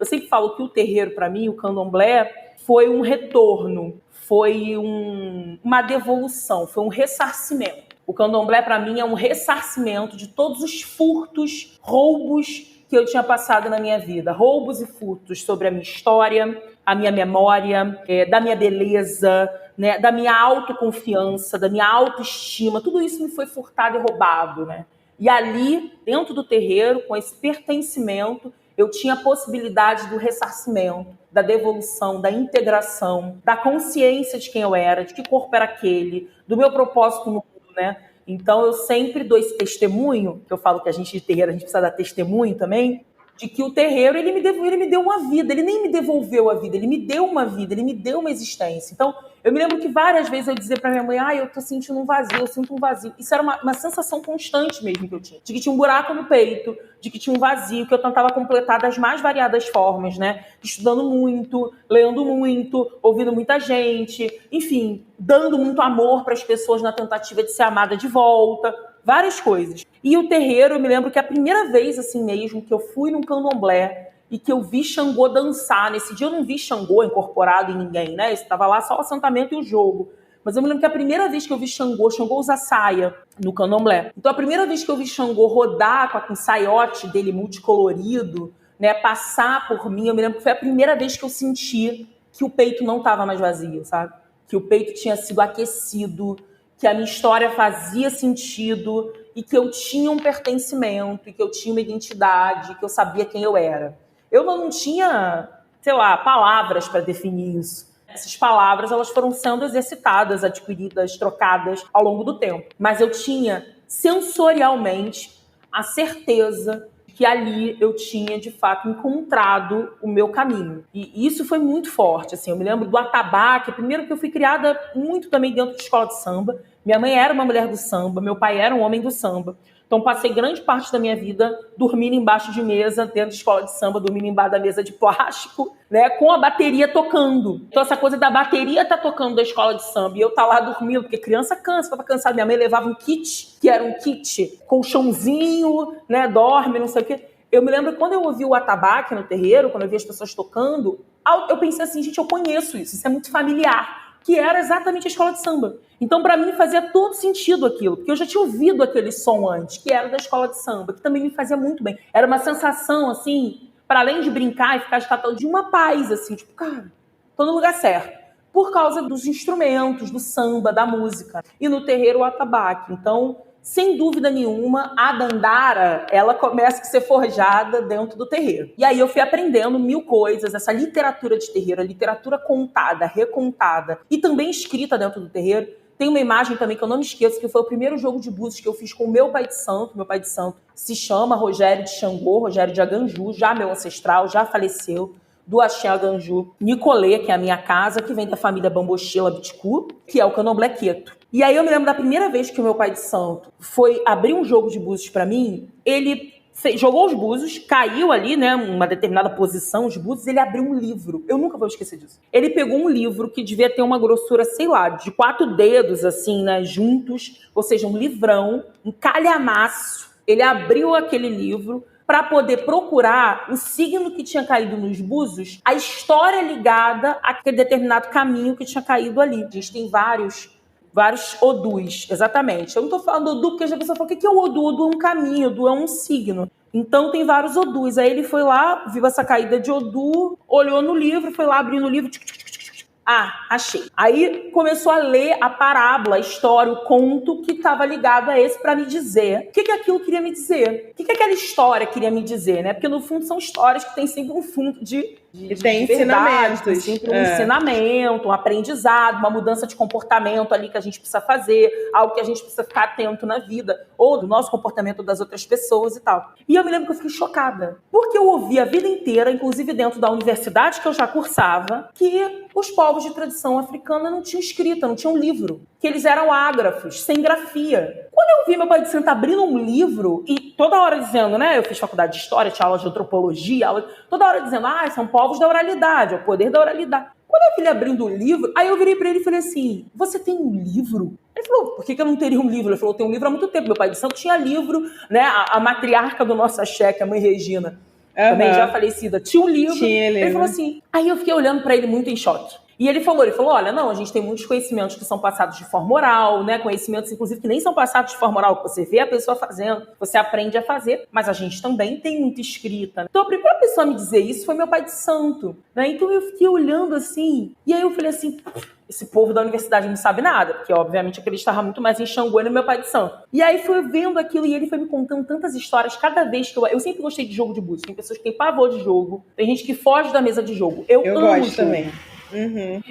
Speaker 2: Eu sempre falo que o terreiro, para mim, o candomblé, foi um retorno, foi uma devolução, foi um ressarcimento. O candomblé, para mim, é um ressarcimento de todos os furtos, roubos que eu tinha passado na minha vida. Roubos e furtos sobre a minha história, a minha memória, da minha beleza, né, da minha autoconfiança, da minha autoestima. Tudo isso me foi furtado e roubado, né? E ali, dentro do terreiro, com esse pertencimento, eu tinha a possibilidade do ressarcimento, da devolução, da integração, da consciência de quem eu era, de que corpo era aquele, do meu propósito no mundo, né? Então, eu sempre dou esse testemunho, que eu falo que a gente de terreiro, a gente precisa dar testemunho também, de que o terreiro, ele me deu uma vida, ele nem me devolveu a vida, ele me deu uma vida, ele me deu uma existência. Então, eu me lembro que várias vezes eu dizia pra minha mãe, eu tô sentindo um vazio, eu sinto um vazio. Isso era uma sensação constante mesmo que eu tinha, de que tinha um buraco no peito, de que tinha um vazio, que eu tentava completar das mais variadas formas, né? Estudando muito, lendo muito, ouvindo muita gente, enfim, dando muito amor para as pessoas na tentativa de ser amada de volta, várias coisas. E o terreiro, eu me lembro que a primeira vez, assim mesmo, que eu fui num candomblé e que eu vi Xangô dançar. Nesse dia eu não vi Xangô incorporado em ninguém, né? Estava lá só o assentamento e o jogo. Mas eu me lembro que a primeira vez que eu vi Xangô usa saia no candomblé. Então a primeira vez que eu vi Xangô rodar com o saiote dele multicolorido, né, passar por mim, eu me lembro que foi a primeira vez que eu senti que o peito não estava mais vazio, sabe? Que o peito tinha sido aquecido, que a minha história fazia sentido e que eu tinha um pertencimento, e que eu tinha uma identidade, que eu sabia quem eu era. Eu não tinha, palavras para definir isso. Essas palavras, elas foram sendo exercitadas, adquiridas, trocadas ao longo do tempo. Mas eu tinha, sensorialmente, a certeza que ali eu tinha, de fato, encontrado o meu caminho. E isso foi muito forte, assim. Eu me lembro do atabaque, primeiro que eu fui criada muito também dentro de escola de samba. Minha mãe era uma mulher do samba, meu pai era um homem do samba. Então, passei grande parte da minha vida dormindo embaixo de mesa, dentro de escola de samba, dormindo embaixo da mesa de plástico, né, com a bateria tocando. Então, essa coisa da bateria tá tocando da escola de samba e eu tá lá dormindo, porque criança cansa, tava cansada. Minha mãe levava um kit, que era um kit colchãozinho, né, dorme, não sei o quê. Eu me lembro quando eu ouvi o atabaque no terreiro, quando eu vi as pessoas tocando, eu pensei assim, gente, eu conheço isso é muito familiar, que era exatamente a escola de samba. Então, para mim, fazia todo sentido aquilo, porque eu já tinha ouvido aquele som antes, que era da escola de samba, que também me fazia muito bem. Era uma sensação, assim, para além de brincar e ficar estátua, de uma paz, assim, tipo, cara, tô no lugar certo. Por causa dos instrumentos, do samba, da música. E no terreiro, o atabaque. Então, sem dúvida nenhuma, a dandara, ela começa a ser forjada dentro do terreiro. E aí eu fui aprendendo 1000 coisas, essa literatura de terreiro, a literatura contada, recontada e também escrita dentro do terreiro. Tem uma imagem também que eu não me esqueço, que foi o primeiro jogo de búzios que eu fiz com o meu pai de santo. Meu pai de santo se chama Rogério de Xangô, Rogério de Aganju, já meu ancestral, já faleceu, do Axé Aganju. Nicolê, que é a minha casa, que vem da família Bambochela Biticu, que é o candomblé queto. E aí eu me lembro da primeira vez que o meu pai de santo foi abrir um jogo de búzios para mim, ele jogou os búzios, caiu ali, né, uma determinada posição, os búzios, ele abriu um livro. Eu nunca vou esquecer disso. Ele pegou um livro que devia ter uma grossura, sei lá, de 4 dedos, assim, né, juntos, ou seja, um livrão, um calhamaço. Ele abriu aquele livro para poder procurar o signo que tinha caído nos búzios, a história ligada àquele determinado caminho que tinha caído ali. A gente tem vários odus, exatamente. Eu não tô falando odu porque a pessoa fala, o que é o odu? Odu é um caminho, odu é um signo. Então tem vários odus. Aí ele foi lá, viu essa caída de odu, olhou no livro, foi lá abrindo o livro, achei. Aí começou a ler a parábola, a história, o conto que estava ligado a esse para me dizer o que aquilo queria me dizer. O que aquela história queria me dizer, né? Porque no fundo são histórias que tem sempre um fundo de
Speaker 1: tem ensinamentos.
Speaker 2: Tem sempre um ensinamento, um aprendizado, uma mudança de comportamento ali que a gente precisa fazer, algo que a gente precisa ficar atento na vida, ou do nosso comportamento das outras pessoas e tal. E eu me lembro que eu fiquei chocada, porque eu ouvi a vida inteira, inclusive dentro da universidade que eu já cursava, que os povos de tradição africana não tinham escrita, não tinham livro, que eles eram ágrafos, sem grafia. Quando eu vi meu pai de santo abrindo um livro e toda hora dizendo, né, eu fiz faculdade de história, tinha aula de antropologia, toda hora dizendo, são povos da oralidade, é o poder da oralidade. Quando eu vi ele abrindo o livro, aí eu virei pra ele e falei assim, você tem um livro? Ele falou, por que eu não teria um livro? Ele falou, eu tenho um livro há muito tempo, meu pai de santo tinha livro, né, a matriarca do nosso axé, que é a mãe Regina, também já falecida, tinha um livro. Ele falou assim, aí eu fiquei olhando pra ele muito em choque. E ele falou, olha, não, a gente tem muitos conhecimentos que são passados de forma oral, né? Conhecimentos, inclusive, que nem são passados de forma oral, que você vê a pessoa fazendo, você aprende a fazer, mas a gente também tem muita escrita. Então, a primeira pessoa a me dizer isso foi meu pai de santo, né? Então, eu fiquei olhando assim, e aí eu falei assim, esse povo da universidade não sabe nada, porque, obviamente, acreditava muito mais em Xangô e no meu pai de santo. E aí, fui vendo aquilo, e ele foi me contando tantas histórias, cada vez que eu sempre gostei de jogo de búzios, tem pessoas que têm pavor de jogo, tem gente que foge da mesa de jogo. Eu amo
Speaker 1: gosto
Speaker 2: jogo.
Speaker 1: Também.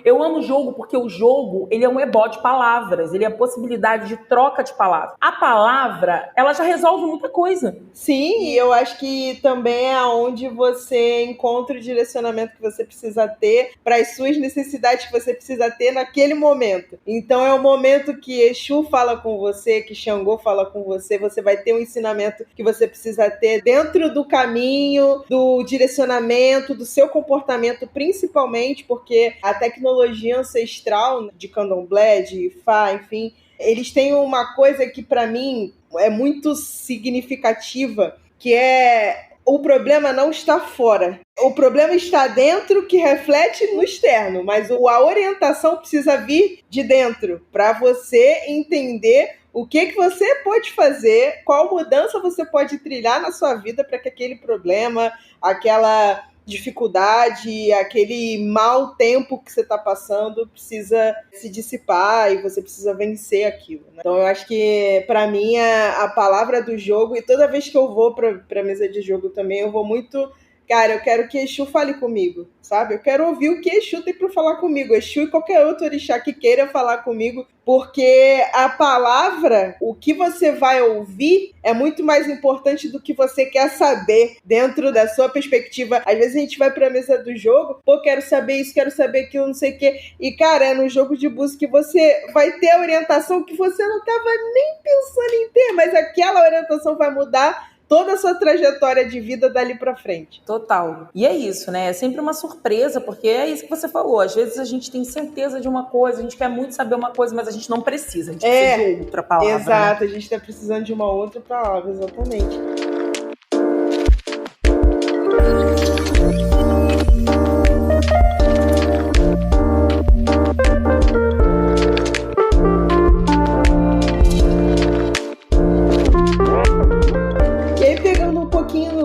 Speaker 2: Eu amo o jogo porque o jogo, ele é um ebó de palavras, ele é a possibilidade de troca de palavras. A palavra, ela já resolve muita coisa.
Speaker 1: Sim, e eu acho que também é onde você encontra o direcionamento que você precisa ter para as suas necessidades que você precisa ter naquele momento. Então é o momento que Exu fala com você, que Xangô fala com você, você vai ter um ensinamento que você precisa ter dentro do caminho, do direcionamento, do seu comportamento, principalmente porque a tecnologia ancestral de candomblé, de Ifá, enfim, eles têm uma coisa que para mim é muito significativa, que é o problema não está fora. O problema está dentro, que reflete no externo, mas a orientação precisa vir de dentro, para você entender o que você pode fazer, qual mudança você pode trilhar na sua vida para que aquele problema, aquela dificuldade, aquele mau tempo que você está passando precisa se dissipar e você precisa vencer aquilo, né? Então eu acho que para mim a palavra do jogo, e toda vez que eu vou para a mesa de jogo também, eu vou muito, cara, eu quero que Exu fale comigo, sabe? Eu quero ouvir o que Exu tem para falar comigo, Exu e qualquer outro orixá que queira falar comigo, porque a palavra, o que você vai ouvir é muito mais importante do que você quer saber dentro da sua perspectiva. Às vezes a gente vai para a mesa do jogo, quero saber isso, quero saber aquilo, não sei o quê, e cara, é no jogo de búzios que você vai ter a orientação que você não estava nem pensando em ter, mas aquela orientação vai mudar toda a sua trajetória de vida dali pra frente.
Speaker 2: Total. E é isso, né? É sempre uma surpresa, porque é isso que você falou. Às vezes a gente tem certeza de uma coisa, a gente quer muito saber uma coisa, mas a gente não precisa. A gente precisa de outra palavra.
Speaker 1: Exato,
Speaker 2: né?
Speaker 1: A gente tá precisando de uma outra palavra, exatamente.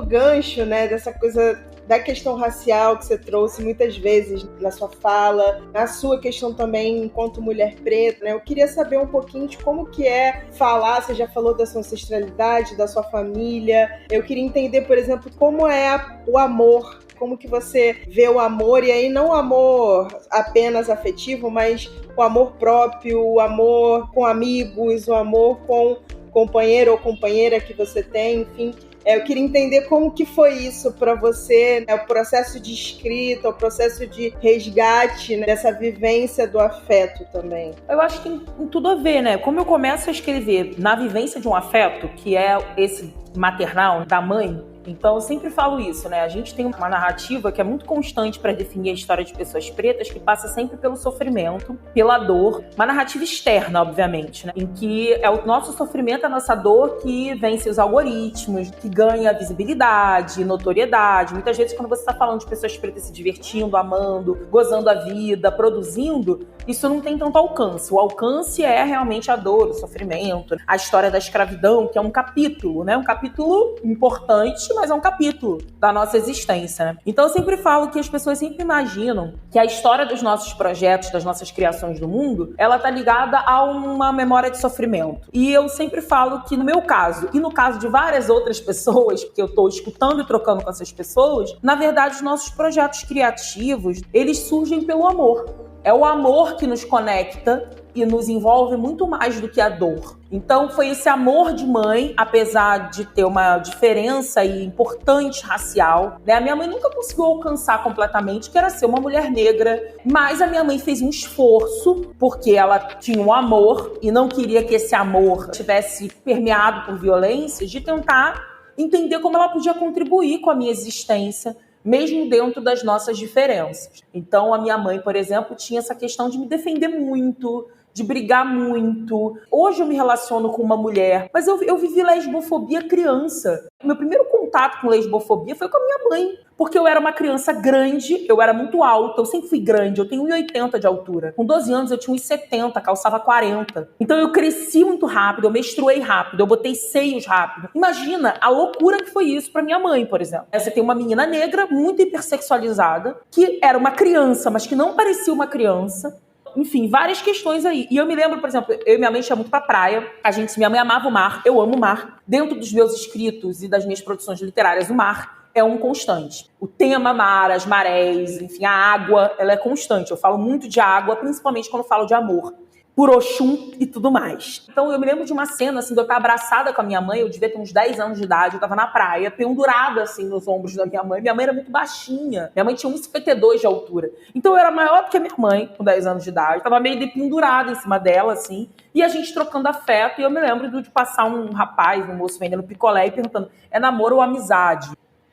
Speaker 1: gancho, né, dessa coisa da questão racial que você trouxe muitas vezes na sua fala, na sua questão também enquanto mulher preta, né? Eu queria saber um pouquinho de como que é falar, você já falou da sua ancestralidade, da sua família. Eu queria entender, por exemplo, como é o amor, como que você vê o amor, e aí não o amor apenas afetivo, mas o amor próprio, o amor com amigos, o amor com companheiro ou companheira que você tem, enfim. Eu queria entender como que foi isso para você, né? O processo de escrita, o processo de resgate, né? Dessa vivência do afeto também.
Speaker 2: Eu acho que tem tudo a ver, né? Como eu começo a escrever na vivência de um afeto, que é esse maternal, da mãe, então eu sempre falo isso, né? A gente tem uma narrativa que é muito constante para definir a história de pessoas pretas, que passa sempre pelo sofrimento, pela dor, uma narrativa externa, obviamente, né? Em que é o nosso sofrimento, a nossa dor que vence os algoritmos, que ganha visibilidade, notoriedade. Muitas vezes quando você está falando de pessoas pretas se divertindo, amando, gozando a vida, produzindo, isso não tem tanto alcance. O alcance é realmente a dor, o sofrimento, a história da escravidão, que é um capítulo, né? Um capítulo importante, mas é um capítulo da nossa existência, né? Então eu sempre falo que as pessoas sempre imaginam que a história dos nossos projetos, das nossas criações do mundo, ela tá ligada a uma memória de sofrimento. E eu sempre falo que no meu caso, e no caso de várias outras pessoas, porque eu tô escutando e trocando com essas pessoas, na verdade os nossos projetos criativos, eles surgem pelo amor. É o amor que nos conecta e nos envolve muito mais do que a dor. Então foi esse amor de mãe, apesar de ter uma diferença importante racial, né? A minha mãe nunca conseguiu alcançar completamente, que era ser uma mulher negra, mas a minha mãe fez um esforço, porque ela tinha um amor e não queria que esse amor tivesse permeado por violência, de tentar entender como ela podia contribuir com a minha existência, mesmo dentro das nossas diferenças. Então, a minha mãe, por exemplo, tinha essa questão de me defender muito, de brigar muito. Hoje eu me relaciono com uma mulher, mas eu vivi lesbofobia criança. Meu primeiro contato com lesbofobia foi com a minha mãe, porque eu era uma criança grande, eu era muito alta, eu sempre fui grande, eu tenho 1,80 de altura. Com 12 anos eu tinha 1,70, calçava 40. Então eu cresci muito rápido, eu menstruei rápido, eu botei seios rápido. Imagina a loucura que foi isso pra minha mãe, por exemplo. Você tem uma menina negra, muito hipersexualizada, que era uma criança, mas que não parecia uma criança. Enfim, várias questões aí. E eu me lembro, por exemplo, eu e minha mãe ia muito pra praia. Minha mãe amava o mar, eu amo o mar. Dentro dos meus escritos e das minhas produções literárias, o mar é um constante. O tema mar, as marés, enfim, a água, ela é constante. Eu falo muito de água, principalmente quando falo de amor, por Oxum e tudo mais. Então eu me lembro de uma cena, assim, de eu estar abraçada com a minha mãe, eu devia ter uns 10 anos de idade, eu estava na praia, pendurada, assim, nos ombros da minha mãe. Minha mãe era muito baixinha, minha mãe tinha 1,52 de altura. Então eu era maior do que a minha mãe, com 10 anos de idade, estava meio de pendurada em cima dela, assim, e a gente trocando afeto, e eu me lembro de passar um rapaz, um moço vendendo picolé e perguntando, é namoro ou amizade?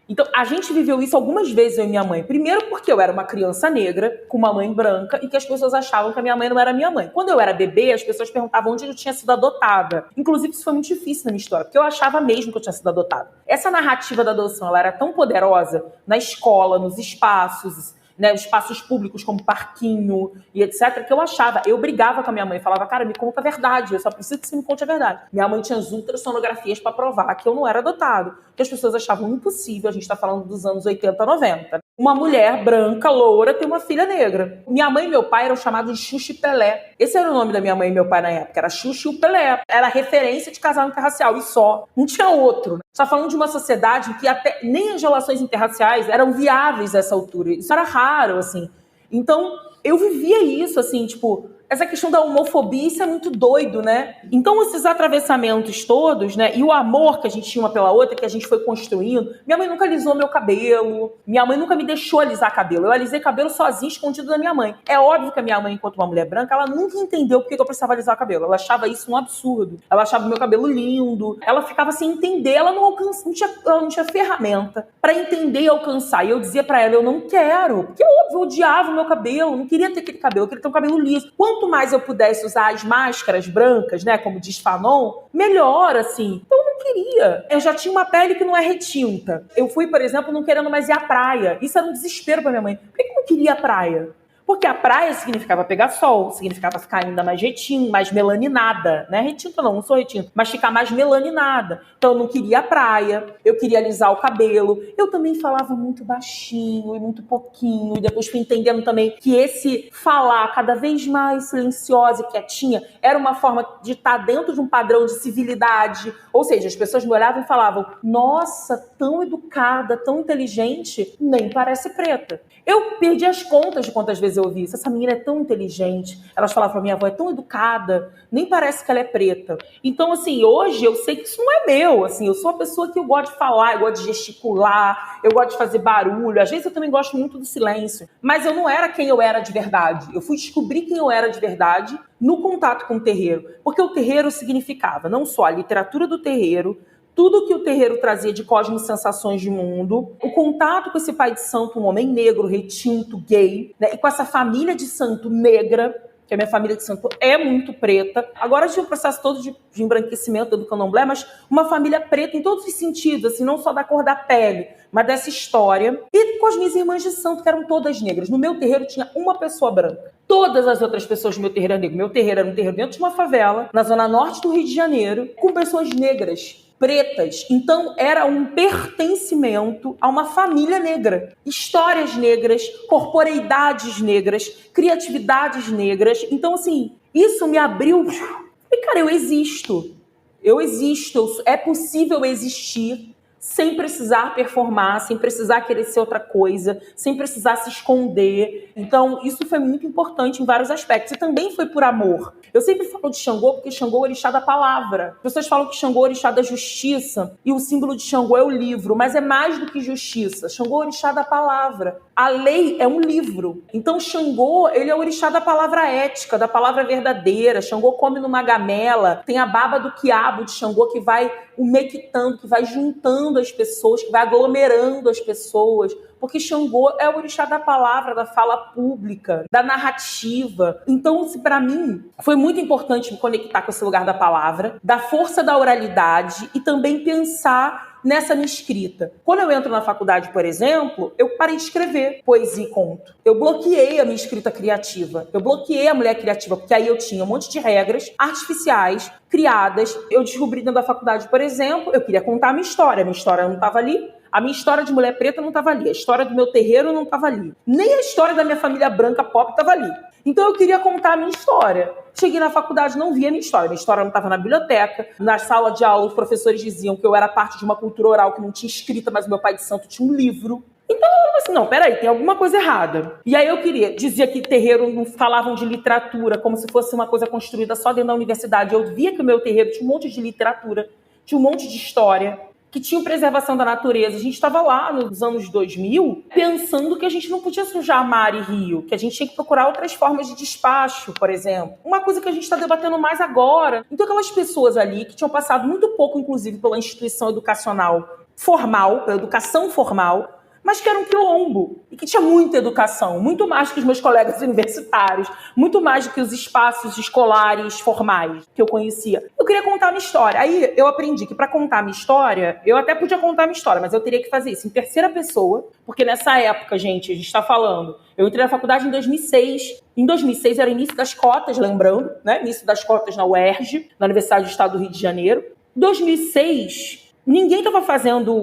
Speaker 2: Então, a gente viveu isso algumas vezes, eu e minha mãe. Primeiro porque eu era uma criança negra, com uma mãe branca, e que as pessoas achavam que a minha mãe não era minha mãe. Quando eu era bebê, as pessoas perguntavam onde eu tinha sido adotada. Inclusive, isso foi muito difícil na minha história, porque eu achava mesmo que eu tinha sido adotada. Essa narrativa da adoção, ela era tão poderosa na escola, nos espaços, né, os espaços públicos como parquinho e etc, que eu brigava com a minha mãe, falava, cara, me conta a verdade, eu só preciso que você me conte a verdade. Minha mãe tinha as ultrassonografias para provar que eu não era adotado, que as pessoas achavam impossível, a gente tá falando dos anos 80, 90. Uma mulher branca, loura, ter uma filha negra. Minha mãe e meu pai eram chamados de Xuxa e Pelé. Esse era o nome da minha mãe e meu pai na época, era Xuxa e o Pelé. Era referência de casal interracial, e só. Não tinha outro. Só falando de uma sociedade em que até nem as relações interraciais eram viáveis a essa altura. Isso era raro, assim. Então, eu vivia isso, assim, tipo, essa questão da homofobia, isso é muito doido, né? Então, esses atravessamentos todos, né? E o amor que a gente tinha uma pela outra, que a gente foi construindo. Minha mãe nunca alisou meu cabelo. Minha mãe nunca me deixou alisar cabelo. Eu alisei cabelo sozinha, escondido da minha mãe. É óbvio que a minha mãe, enquanto uma mulher branca, ela nunca entendeu por que eu precisava alisar cabelo. Ela achava isso um absurdo. Ela achava o meu cabelo lindo. Ela ficava sem entender. Ela não tinha ferramenta pra entender e alcançar. E eu dizia pra ela, eu não quero. Porque, óbvio, eu odiava o meu cabelo. Eu não queria ter aquele cabelo. Eu queria ter um cabelo liso. Quanto mais eu pudesse usar as máscaras brancas, né, como diz Fanon, melhor, assim. Então eu não queria. Eu já tinha uma pele que não é retinta. Eu fui, por exemplo, não querendo mais ir à praia. Isso era um desespero pra minha mãe. Por que eu não queria a praia? Porque a praia significava pegar sol, significava ficar ainda mais retinto, mais melaninada, né? Retinto não sou retinto, mas ficar mais melaninada. Então eu não queria a praia, eu queria alisar o cabelo. Eu também falava muito baixinho e muito pouquinho, e depois fui entendendo também que esse falar cada vez mais silenciosa e quietinha era uma forma de estar dentro de um padrão de civilidade. Ou seja, as pessoas me olhavam e falavam: nossa, tão educada, tão inteligente, nem parece preta. Eu perdi as contas de quantas vezes eu ouvi isso. Essa menina é tão inteligente. Elas falavam pra minha avó, é tão educada, nem parece que ela é preta. Então, assim, hoje eu sei que isso não é meu. Assim, eu sou uma pessoa que eu gosto de falar, eu gosto de gesticular, eu gosto de fazer barulho. Às vezes eu também gosto muito do silêncio. Mas eu não era quem eu era de verdade. Eu fui descobrir quem eu era de verdade no contato com o terreiro. Porque o terreiro significava não só a literatura do terreiro, tudo que o terreiro trazia de cosmos sensações de mundo, o contato com esse pai de santo, um homem negro, retinto, gay, né, e com essa família de santo negra, que a minha família de santo é muito preta. Agora tinha um processo todo de embranquecimento do candomblé, mas uma família preta em todos os sentidos, assim, não só da cor da pele, mas dessa história. E com as minhas irmãs de santo, que eram todas negras. No meu terreiro tinha uma pessoa branca. Todas as outras pessoas do meu terreiro eram negras. Meu terreiro era um terreiro dentro de uma favela, na zona norte do Rio de Janeiro, com pessoas negras, pretas. Então era um pertencimento a uma família negra, histórias negras, corporeidades negras, criatividades negras. Então, assim, isso me abriu. E, cara, eu existo, é possível existir sem precisar performar, sem precisar querer ser outra coisa, sem precisar se esconder. Então, isso foi muito importante em vários aspectos. E também foi por amor. Eu sempre falo de Xangô porque Xangô é o orixá da palavra. As pessoas falam que Xangô é o orixá da justiça e o símbolo de Xangô é o livro, mas é mais do que justiça. Xangô é o orixá da palavra. A lei é um livro. Então, Xangô, ele é o orixá da palavra ética, da palavra verdadeira. Xangô come numa gamela, tem a baba do quiabo de Xangô que vai umequitando, que vai juntando as pessoas, que vai aglomerando as pessoas. Porque Xangô é o orixá da palavra, da fala pública, da narrativa. Então, para mim, foi muito importante me conectar com esse lugar da palavra, da força da oralidade e também pensar nessa minha escrita. Quando eu entro na faculdade, por exemplo, eu parei de escrever poesia e conto. Eu bloqueei a minha escrita criativa. Eu bloqueei a mulher criativa, porque aí eu tinha um monte de regras artificiais, criadas. Eu descobri dentro da faculdade, por exemplo, eu queria contar a minha história não estava ali. A minha história de mulher preta não estava ali. A história do meu terreiro não estava ali. Nem a história da minha família branca pop estava ali. Então eu queria contar a minha história. Cheguei na faculdade, não vi a minha história. Minha história não estava na biblioteca. Na sala de aula, os professores diziam que eu era parte de uma cultura oral que não tinha escrita, mas o meu pai de santo tinha um livro. Então eu falei assim, não, peraí, tem alguma coisa errada. E aí eu dizia que terreiro não falavam de literatura, como se fosse uma coisa construída só dentro da universidade. Eu via que o meu terreiro tinha um monte de literatura, tinha um monte de história, que tinha preservação da natureza. A gente estava lá nos anos 2000 pensando que a gente não podia sujar mar e rio, que a gente tinha que procurar outras formas de despacho, por exemplo. Uma coisa que a gente está debatendo mais agora. Então aquelas pessoas ali que tinham passado muito pouco, inclusive, pela instituição educacional formal, pela educação formal, mas que era um quilombo e que tinha muita educação, muito mais que os meus colegas universitários, muito mais do que os espaços escolares formais que eu conhecia. Eu queria contar a minha história. Aí eu aprendi que para contar a minha história, eu até podia contar a minha história, mas eu teria que fazer isso em terceira pessoa, porque nessa época, gente, a gente está falando, eu entrei na faculdade em 2006. Em 2006 era o início das cotas, lembrando, né? Início das cotas na UERJ, na Universidade do Estado do Rio de Janeiro. Em 2006...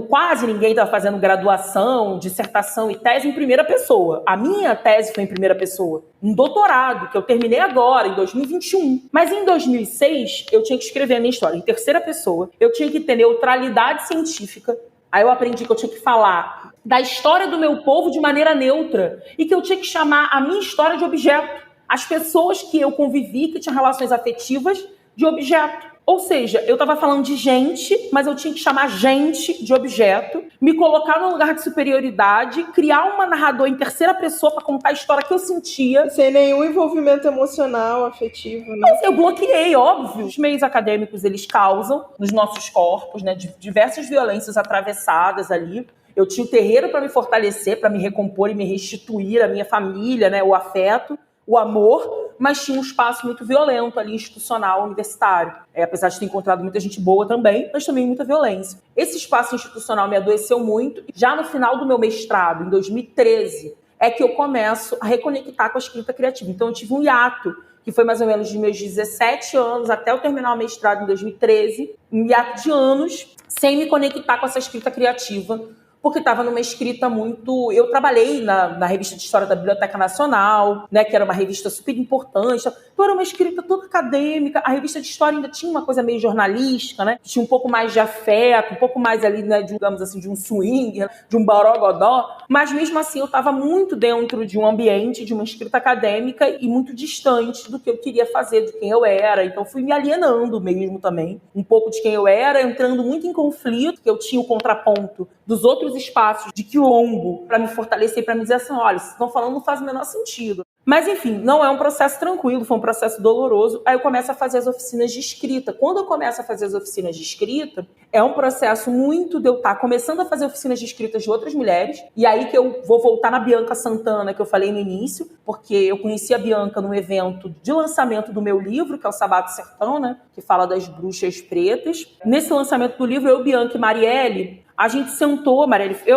Speaker 2: quase ninguém estava fazendo graduação, dissertação e tese em primeira pessoa. A minha tese foi em primeira pessoa. Um doutorado, que eu terminei agora, em 2021. Mas em 2006, eu tinha que escrever a minha história em terceira pessoa. Eu tinha que ter neutralidade científica. Aí eu aprendi que eu tinha que falar da história do meu povo de maneira neutra. E que eu tinha que chamar a minha história de objeto. As pessoas que eu convivi, que tinham relações afetivas, de objeto. Ou seja, eu estava falando de gente, mas eu tinha que chamar gente de objeto, me colocar num lugar de superioridade, criar uma narrador em terceira pessoa para contar a história que eu sentia.
Speaker 1: Sem nenhum envolvimento emocional, afetivo, né?
Speaker 2: Mas eu bloqueei, óbvio. Os meios acadêmicos, eles causam nos nossos corpos, né, diversas violências atravessadas ali. Eu tinha o terreiro para me fortalecer, para me recompor e me restituir a minha família, né, o afeto, o amor, mas tinha um espaço muito violento ali, institucional, universitário. Apesar de ter encontrado muita gente boa também, mas também muita violência. Esse espaço institucional me adoeceu muito. Já no final do meu mestrado, em 2013, é que eu começo a reconectar com a escrita criativa. Então, eu tive um hiato, que foi mais ou menos de meus 17 anos até eu terminar o mestrado em 2013, um hiato de anos, sem me conectar com essa escrita criativa, porque estava numa escrita muito... Eu trabalhei na revista de História da Biblioteca Nacional, né, que era uma revista super importante. Então, era uma escrita toda acadêmica. A revista de História ainda tinha uma coisa meio jornalística, né? Tinha um pouco mais de afeto, um pouco mais ali, né, digamos assim, de um swing, de um borogodó. Mas, mesmo assim, eu estava muito dentro de um ambiente, de uma escrita acadêmica e muito distante do que eu queria fazer, de quem eu era. Então, fui me alienando mesmo também, um pouco de quem eu era, entrando muito em conflito, que eu tinha o contraponto dos outros espaços de quilombo para me fortalecer, para me dizer assim, olha, vocês estão falando, não faz o menor sentido. Mas, enfim, não é um processo tranquilo, foi um processo doloroso. Aí eu começo a fazer as oficinas de escrita. Quando eu começo a fazer as oficinas de escrita, é um processo muito de eu estar começando a fazer oficinas de escrita de outras mulheres, e aí que eu vou voltar na Bianca Santana, que eu falei no início, porque eu conheci a Bianca num evento de lançamento do meu livro, que é o Sabá do Sertão, né, que fala das bruxas pretas. Nesse lançamento do livro, eu, Bianca e Marielle, a gente sentou,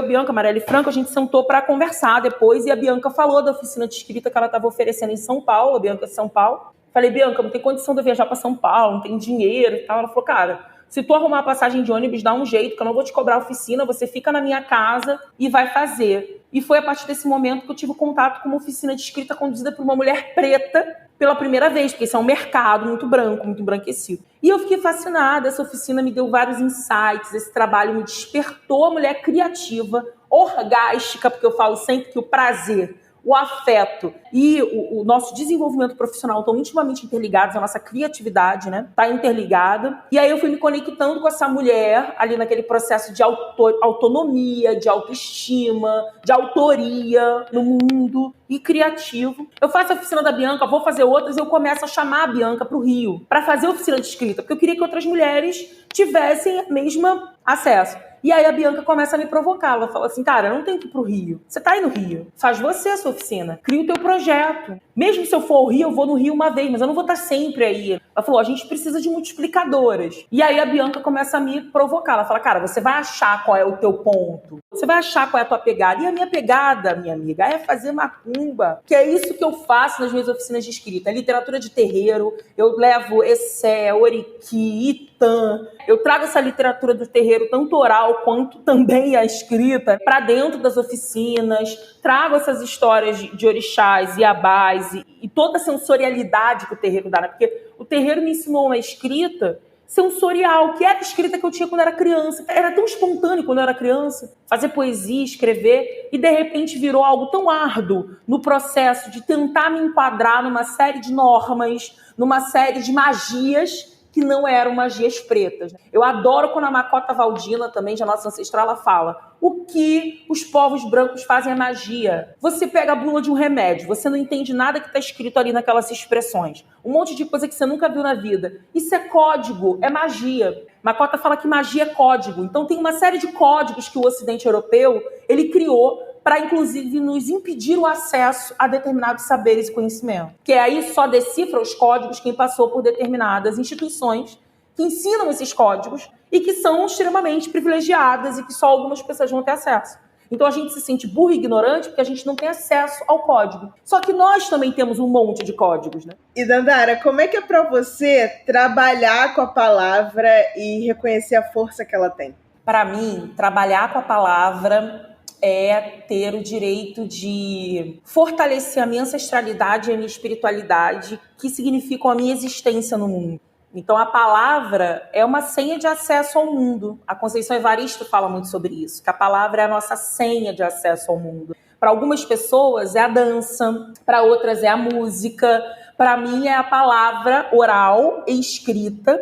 Speaker 2: Bianca, Marielle Franco, a gente sentou para conversar depois, e a Bianca falou da oficina de escrita que ela estava oferecendo em São Paulo, a Bianca é de São Paulo. Falei, Bianca, não tem condição de eu viajar para São Paulo, não tem dinheiro e tal. Ela falou, cara, se tu arrumar a passagem de ônibus, dá um jeito, que eu não vou te cobrar a oficina, você fica na minha casa e vai fazer. E foi a partir desse momento que eu tive contato com uma oficina de escrita conduzida por uma mulher preta pela primeira vez, porque isso é um mercado muito branco, muito embranquecido. E eu fiquei fascinada, essa oficina me deu vários insights, esse trabalho me despertou a mulher criativa, orgástica, porque eu falo sempre que o prazer, o afeto e o nosso desenvolvimento profissional estão intimamente interligados, a nossa criatividade, né, está interligada. E aí eu fui me conectando com essa mulher ali naquele processo de autonomia, de autoestima, de autoria no mundo e criativo. Eu faço a oficina da Bianca, vou fazer outras, e eu começo a chamar a Bianca para o Rio para fazer a oficina de escrita, porque eu queria que outras mulheres tivessem o mesmo acesso. E aí a Bianca começa a me provocar. Ela fala assim, cara, eu não tenho que ir pro Rio. Você tá aí no Rio. Faz você a sua oficina. Cria o teu projeto. Mesmo se eu for ao Rio, eu vou no Rio uma vez, mas eu não vou estar sempre aí. Ela falou, a gente precisa de multiplicadoras. E aí a Bianca começa a me provocar. Ela fala, cara, você vai achar qual é o teu ponto. Você vai achar qual é a tua pegada. E a minha pegada, minha amiga, é fazer macumba. Que é isso que eu faço nas minhas oficinas de escrita. É literatura de terreiro. Eu levo Essé, Oriqui, Itã. Eu trago essa literatura do terreiro, tanto oral quanto também a escrita, para dentro das oficinas. Trago essas histórias de orixás, iabás e toda a sensorialidade que o terreiro dá, né? Porque o terreiro me ensinou uma escrita sensorial, que era a escrita que eu tinha quando era criança. Era tão espontâneo quando eu era criança. Fazer poesia, escrever, e de repente virou algo tão árduo no processo de tentar me enquadrar numa série de normas, numa série de magias que não eram magias pretas. Eu adoro quando a Makota Valdina, também de nossa ancestral, ela fala: o que os povos brancos fazem é magia. Você pega a bula de um remédio, você não entende nada que está escrito ali naquelas expressões. Um monte de coisa que você nunca viu na vida. Isso é código, é magia. Makota fala que magia é código. Então tem uma série de códigos que o Ocidente Europeu ele criou para, inclusive, nos impedir o acesso a determinados saberes e conhecimentos. Que aí só decifra os códigos quem passou por determinadas instituições que ensinam esses códigos e que são extremamente privilegiadas e que só algumas pessoas vão ter acesso. Então a gente se sente burro e ignorante porque a gente não tem acesso ao código. Só que nós também temos um monte de códigos, né?
Speaker 1: E Dandara, como é que é para você trabalhar com a palavra e reconhecer a força que ela tem?
Speaker 2: Para mim, trabalhar com a palavra é ter o direito de fortalecer a minha ancestralidade e a minha espiritualidade, que significam a minha existência no mundo. Então, a palavra é uma senha de acesso ao mundo. A Conceição Evaristo fala muito sobre isso, que a palavra é a nossa senha de acesso ao mundo. Para algumas pessoas é a dança, para outras é a música. Para mim é a palavra oral e escrita,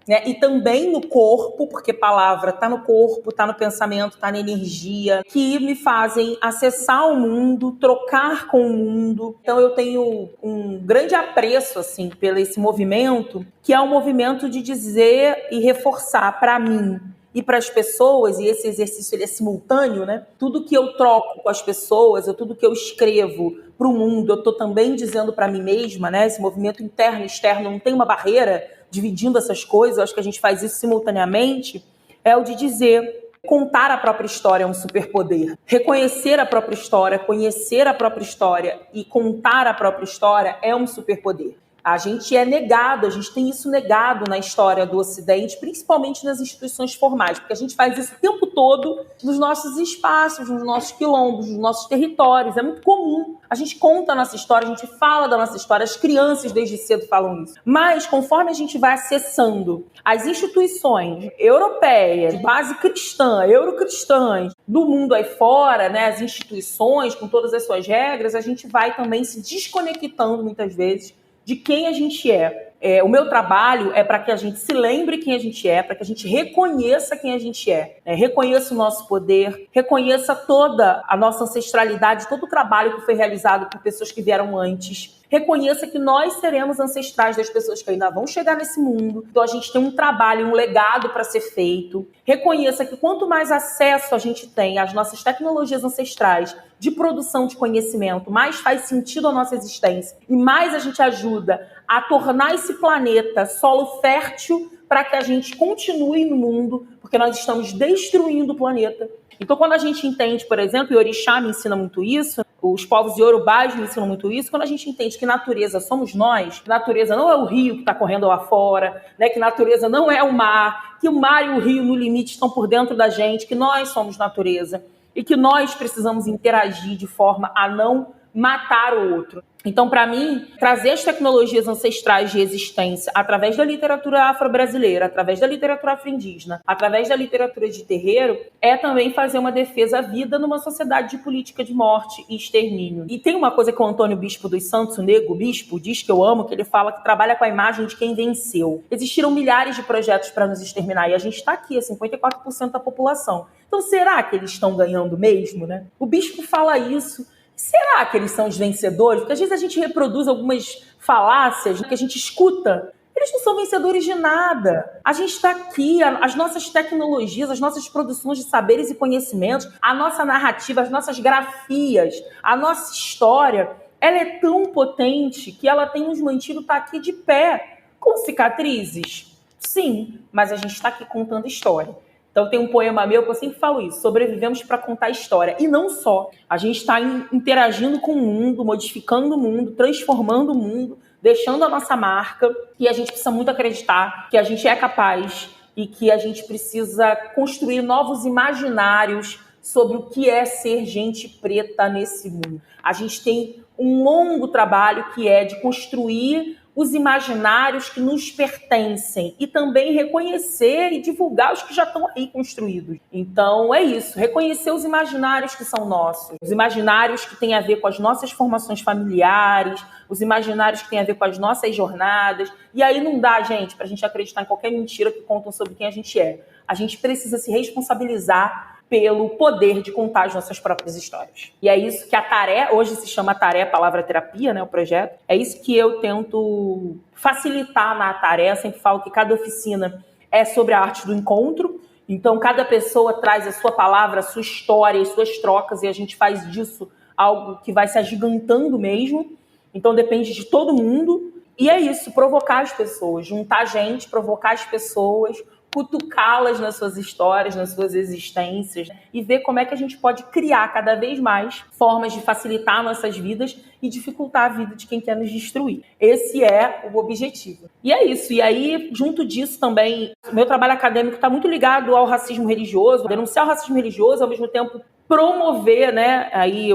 Speaker 2: né? E também no corpo, porque palavra está no corpo, está no pensamento, está na energia, que me fazem acessar o mundo, trocar com o mundo. Então eu tenho um grande apreço assim, pelo esse movimento, que é um movimento de dizer e reforçar para mim e para as pessoas, e esse exercício ele é simultâneo, né? Tudo que eu troco com as pessoas, tudo que eu escrevo para o mundo, eu estou também dizendo para mim mesma, né? Esse movimento interno e externo não tem uma barreira dividindo essas coisas, eu acho que a gente faz isso simultaneamente, é o de dizer Contar a própria história é um superpoder. Reconhecer a própria história, conhecer a própria história e contar a própria história é um superpoder. A gente é negado, a gente tem isso negado na história do Ocidente, principalmente nas instituições formais, porque a gente faz isso o tempo todo nos nossos espaços, nos nossos quilombos, nos nossos territórios. É muito comum. A gente conta a nossa história, a gente fala da nossa história, as crianças desde cedo falam isso. Mas, conforme a gente vai acessando as instituições europeias, de base cristã, eurocristãs, do mundo aí fora, né, as instituições com todas as suas regras, a gente vai também se desconectando muitas vezes de quem a gente é. O meu trabalho é para que a gente se lembre quem a gente é, para que a gente reconheça quem a gente é, reconheça o nosso poder, reconheça toda a nossa ancestralidade, todo o trabalho que foi realizado por pessoas que vieram antes, reconheça que nós seremos ancestrais das pessoas que ainda vão chegar nesse mundo, então a gente tem um trabalho, um legado para ser feito, reconheça que quanto mais acesso a gente tem às nossas tecnologias ancestrais de produção de conhecimento, mais faz sentido a nossa existência e mais a gente ajuda a tornar esse planeta solo fértil para que a gente continue no mundo, porque nós estamos destruindo o planeta. Então, quando a gente entende, por exemplo, e o Orixá me ensina muito isso, os povos iorubás me ensinam muito isso, quando a gente entende que natureza somos nós, que natureza não é o rio que está correndo lá fora, né, que natureza não é o mar, que o mar e o rio no limite estão por dentro da gente, que nós somos natureza e que nós precisamos interagir de forma a não matar o outro. Então, para mim, trazer as tecnologias ancestrais de existência através da literatura afro-brasileira, através da literatura afro-indígena, através da literatura de terreiro, é também fazer uma defesa à vida numa sociedade de política de morte e extermínio. E tem uma coisa que o Antônio Bispo dos Santos, o Nego Bispo, diz que eu amo, que ele fala que trabalha com a imagem de quem venceu. Existiram milhares de projetos para nos exterminar e a gente está aqui, 54% da população. Então, será que eles estão ganhando mesmo, né? O Bispo fala isso. Será que eles são os vencedores? Porque às vezes a gente reproduz algumas falácias que a gente escuta. Eles não são vencedores de nada. A gente está aqui, as nossas tecnologias, as nossas produções de saberes e conhecimentos, a nossa narrativa, as nossas grafias, a nossa história, ela é tão potente que ela tem nos mantido estar aqui de pé, com cicatrizes. Sim, mas a gente está aqui contando história. Então tem um poema meu que eu sempre falo isso, sobrevivemos para contar história. E não só, a gente está interagindo com o mundo, modificando o mundo, transformando o mundo, deixando a nossa marca, e a gente precisa muito acreditar que a gente é capaz e que a gente precisa construir novos imaginários sobre o que é ser gente preta nesse mundo. A gente tem um longo trabalho que é de construir os imaginários que nos pertencem e também reconhecer e divulgar os que já estão aí construídos. Então, é isso. Reconhecer os imaginários que são nossos. Os imaginários que têm a ver com as nossas formações familiares, os imaginários que têm a ver com as nossas jornadas. E aí não dá, gente, para a gente acreditar em qualquer mentira que contam sobre quem a gente é. A gente precisa se responsabilizar pelo poder de contar as nossas próprias histórias. E é isso que a Taré, hoje se chama Taré, palavra terapia, né, o projeto, é isso que eu tento facilitar na Taré. Eu sempre falo que cada oficina é sobre a arte do encontro, então cada pessoa traz a sua palavra, a sua história, as suas trocas, e a gente faz disso algo que vai se agigantando mesmo, então depende de todo mundo, e é isso, provocar as pessoas, juntar gente, provocar as pessoas, cutucá-las nas suas histórias, nas suas existências, e ver como é que a gente pode criar cada vez mais formas de facilitar nossas vidas e dificultar a vida de quem quer nos destruir. Esse é o objetivo. E é isso. E aí, junto disso também, o meu trabalho acadêmico está muito ligado ao racismo religioso, denunciar o racismo religioso, ao mesmo tempo promover, né, aí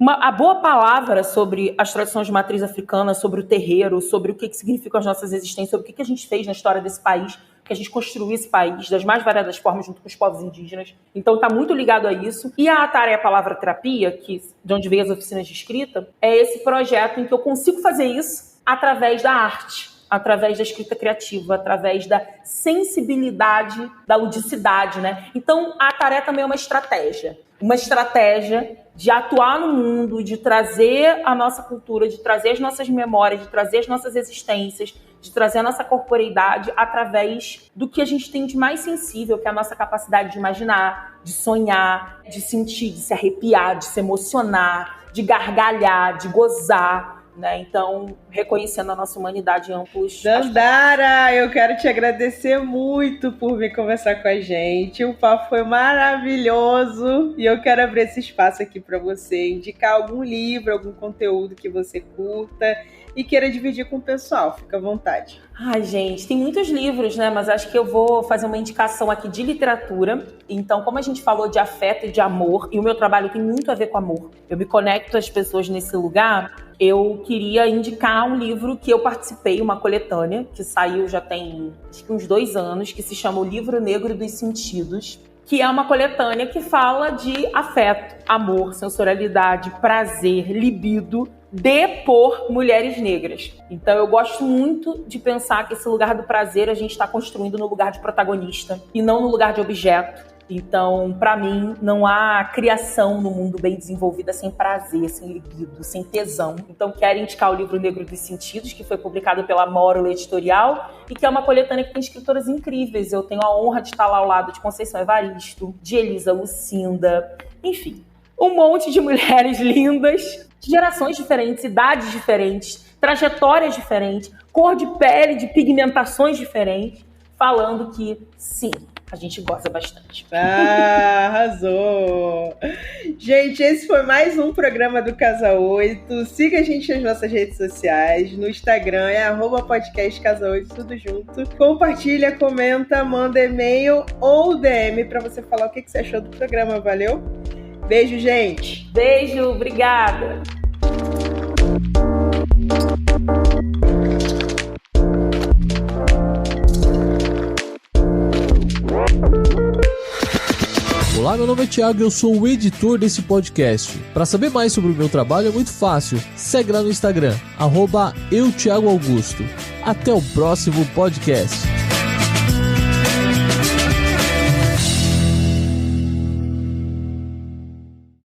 Speaker 2: a boa palavra sobre as tradições de matriz africana, sobre o terreiro, sobre o que significam as nossas existências, sobre o que a gente fez na história desse país, que a gente construiu esse país das mais variadas formas junto com os povos indígenas. Então está muito ligado a isso. E a Ataré Palavra Terapia, de onde veio as oficinas de escrita, é esse projeto em que eu consigo fazer isso através da arte, através da escrita criativa, através da sensibilidade, da ludicidade, né? Então a Ataré também é uma estratégia de atuar no mundo, de trazer a nossa cultura, de trazer as nossas memórias, de trazer as nossas existências, de trazer a nossa corporeidade através do que a gente tem de mais sensível, que é a nossa capacidade de imaginar, de sonhar, de sentir, de se arrepiar, de se emocionar, de gargalhar, de gozar, né? Então, reconhecendo a nossa humanidade em amplos
Speaker 1: Dandara, eu quero te agradecer muito por vir conversar com a gente. O papo foi maravilhoso e eu quero abrir esse espaço aqui para você indicar algum livro, algum conteúdo que você curta e queira dividir com o pessoal. Fica à vontade.
Speaker 2: Ai, gente, tem muitos livros, né? Mas acho que eu vou fazer uma indicação aqui de literatura. Então, como a gente falou de afeto e de amor, e o meu trabalho tem muito a ver com amor, eu me conecto às pessoas nesse lugar, eu queria indicar um livro que eu participei, uma coletânea, que saiu já tem acho que uns 2 anos, que se chama O Livro Negro dos Sentidos, que é uma coletânea que fala de afeto, amor, sensorialidade, prazer, libido, por mulheres negras. Então eu gosto muito de pensar que esse lugar do prazer a gente está construindo no lugar de protagonista e não no lugar de objeto. Então, para mim, não há criação no mundo bem desenvolvida sem prazer, sem libido, sem tesão. Então, quero indicar o Livro Negro dos Sentidos, que foi publicado pela Mórulo Editorial e que é uma coletânea que tem escritoras incríveis. Eu tenho a honra de estar lá ao lado de Conceição Evaristo, de Elisa Lucinda, enfim, um monte de mulheres lindas, de gerações diferentes, idades diferentes, trajetórias diferentes, cor de pele, de pigmentações diferentes, falando que, sim, a gente goza bastante.
Speaker 1: Arrasou! Gente, esse foi mais um programa do Casa 8. Siga a gente nas nossas redes sociais. No Instagram é @podcastcasa8, tudo junto. Compartilha, comenta, manda e-mail ou DM para você falar o que você achou do programa. Valeu? Beijo, gente!
Speaker 2: Beijo, obrigada!
Speaker 3: Olá, meu nome é Thiago e eu sou o editor desse podcast. Para saber mais sobre o meu trabalho é muito fácil. Segue lá no Instagram, @euthiagoaugusto. Até o próximo podcast.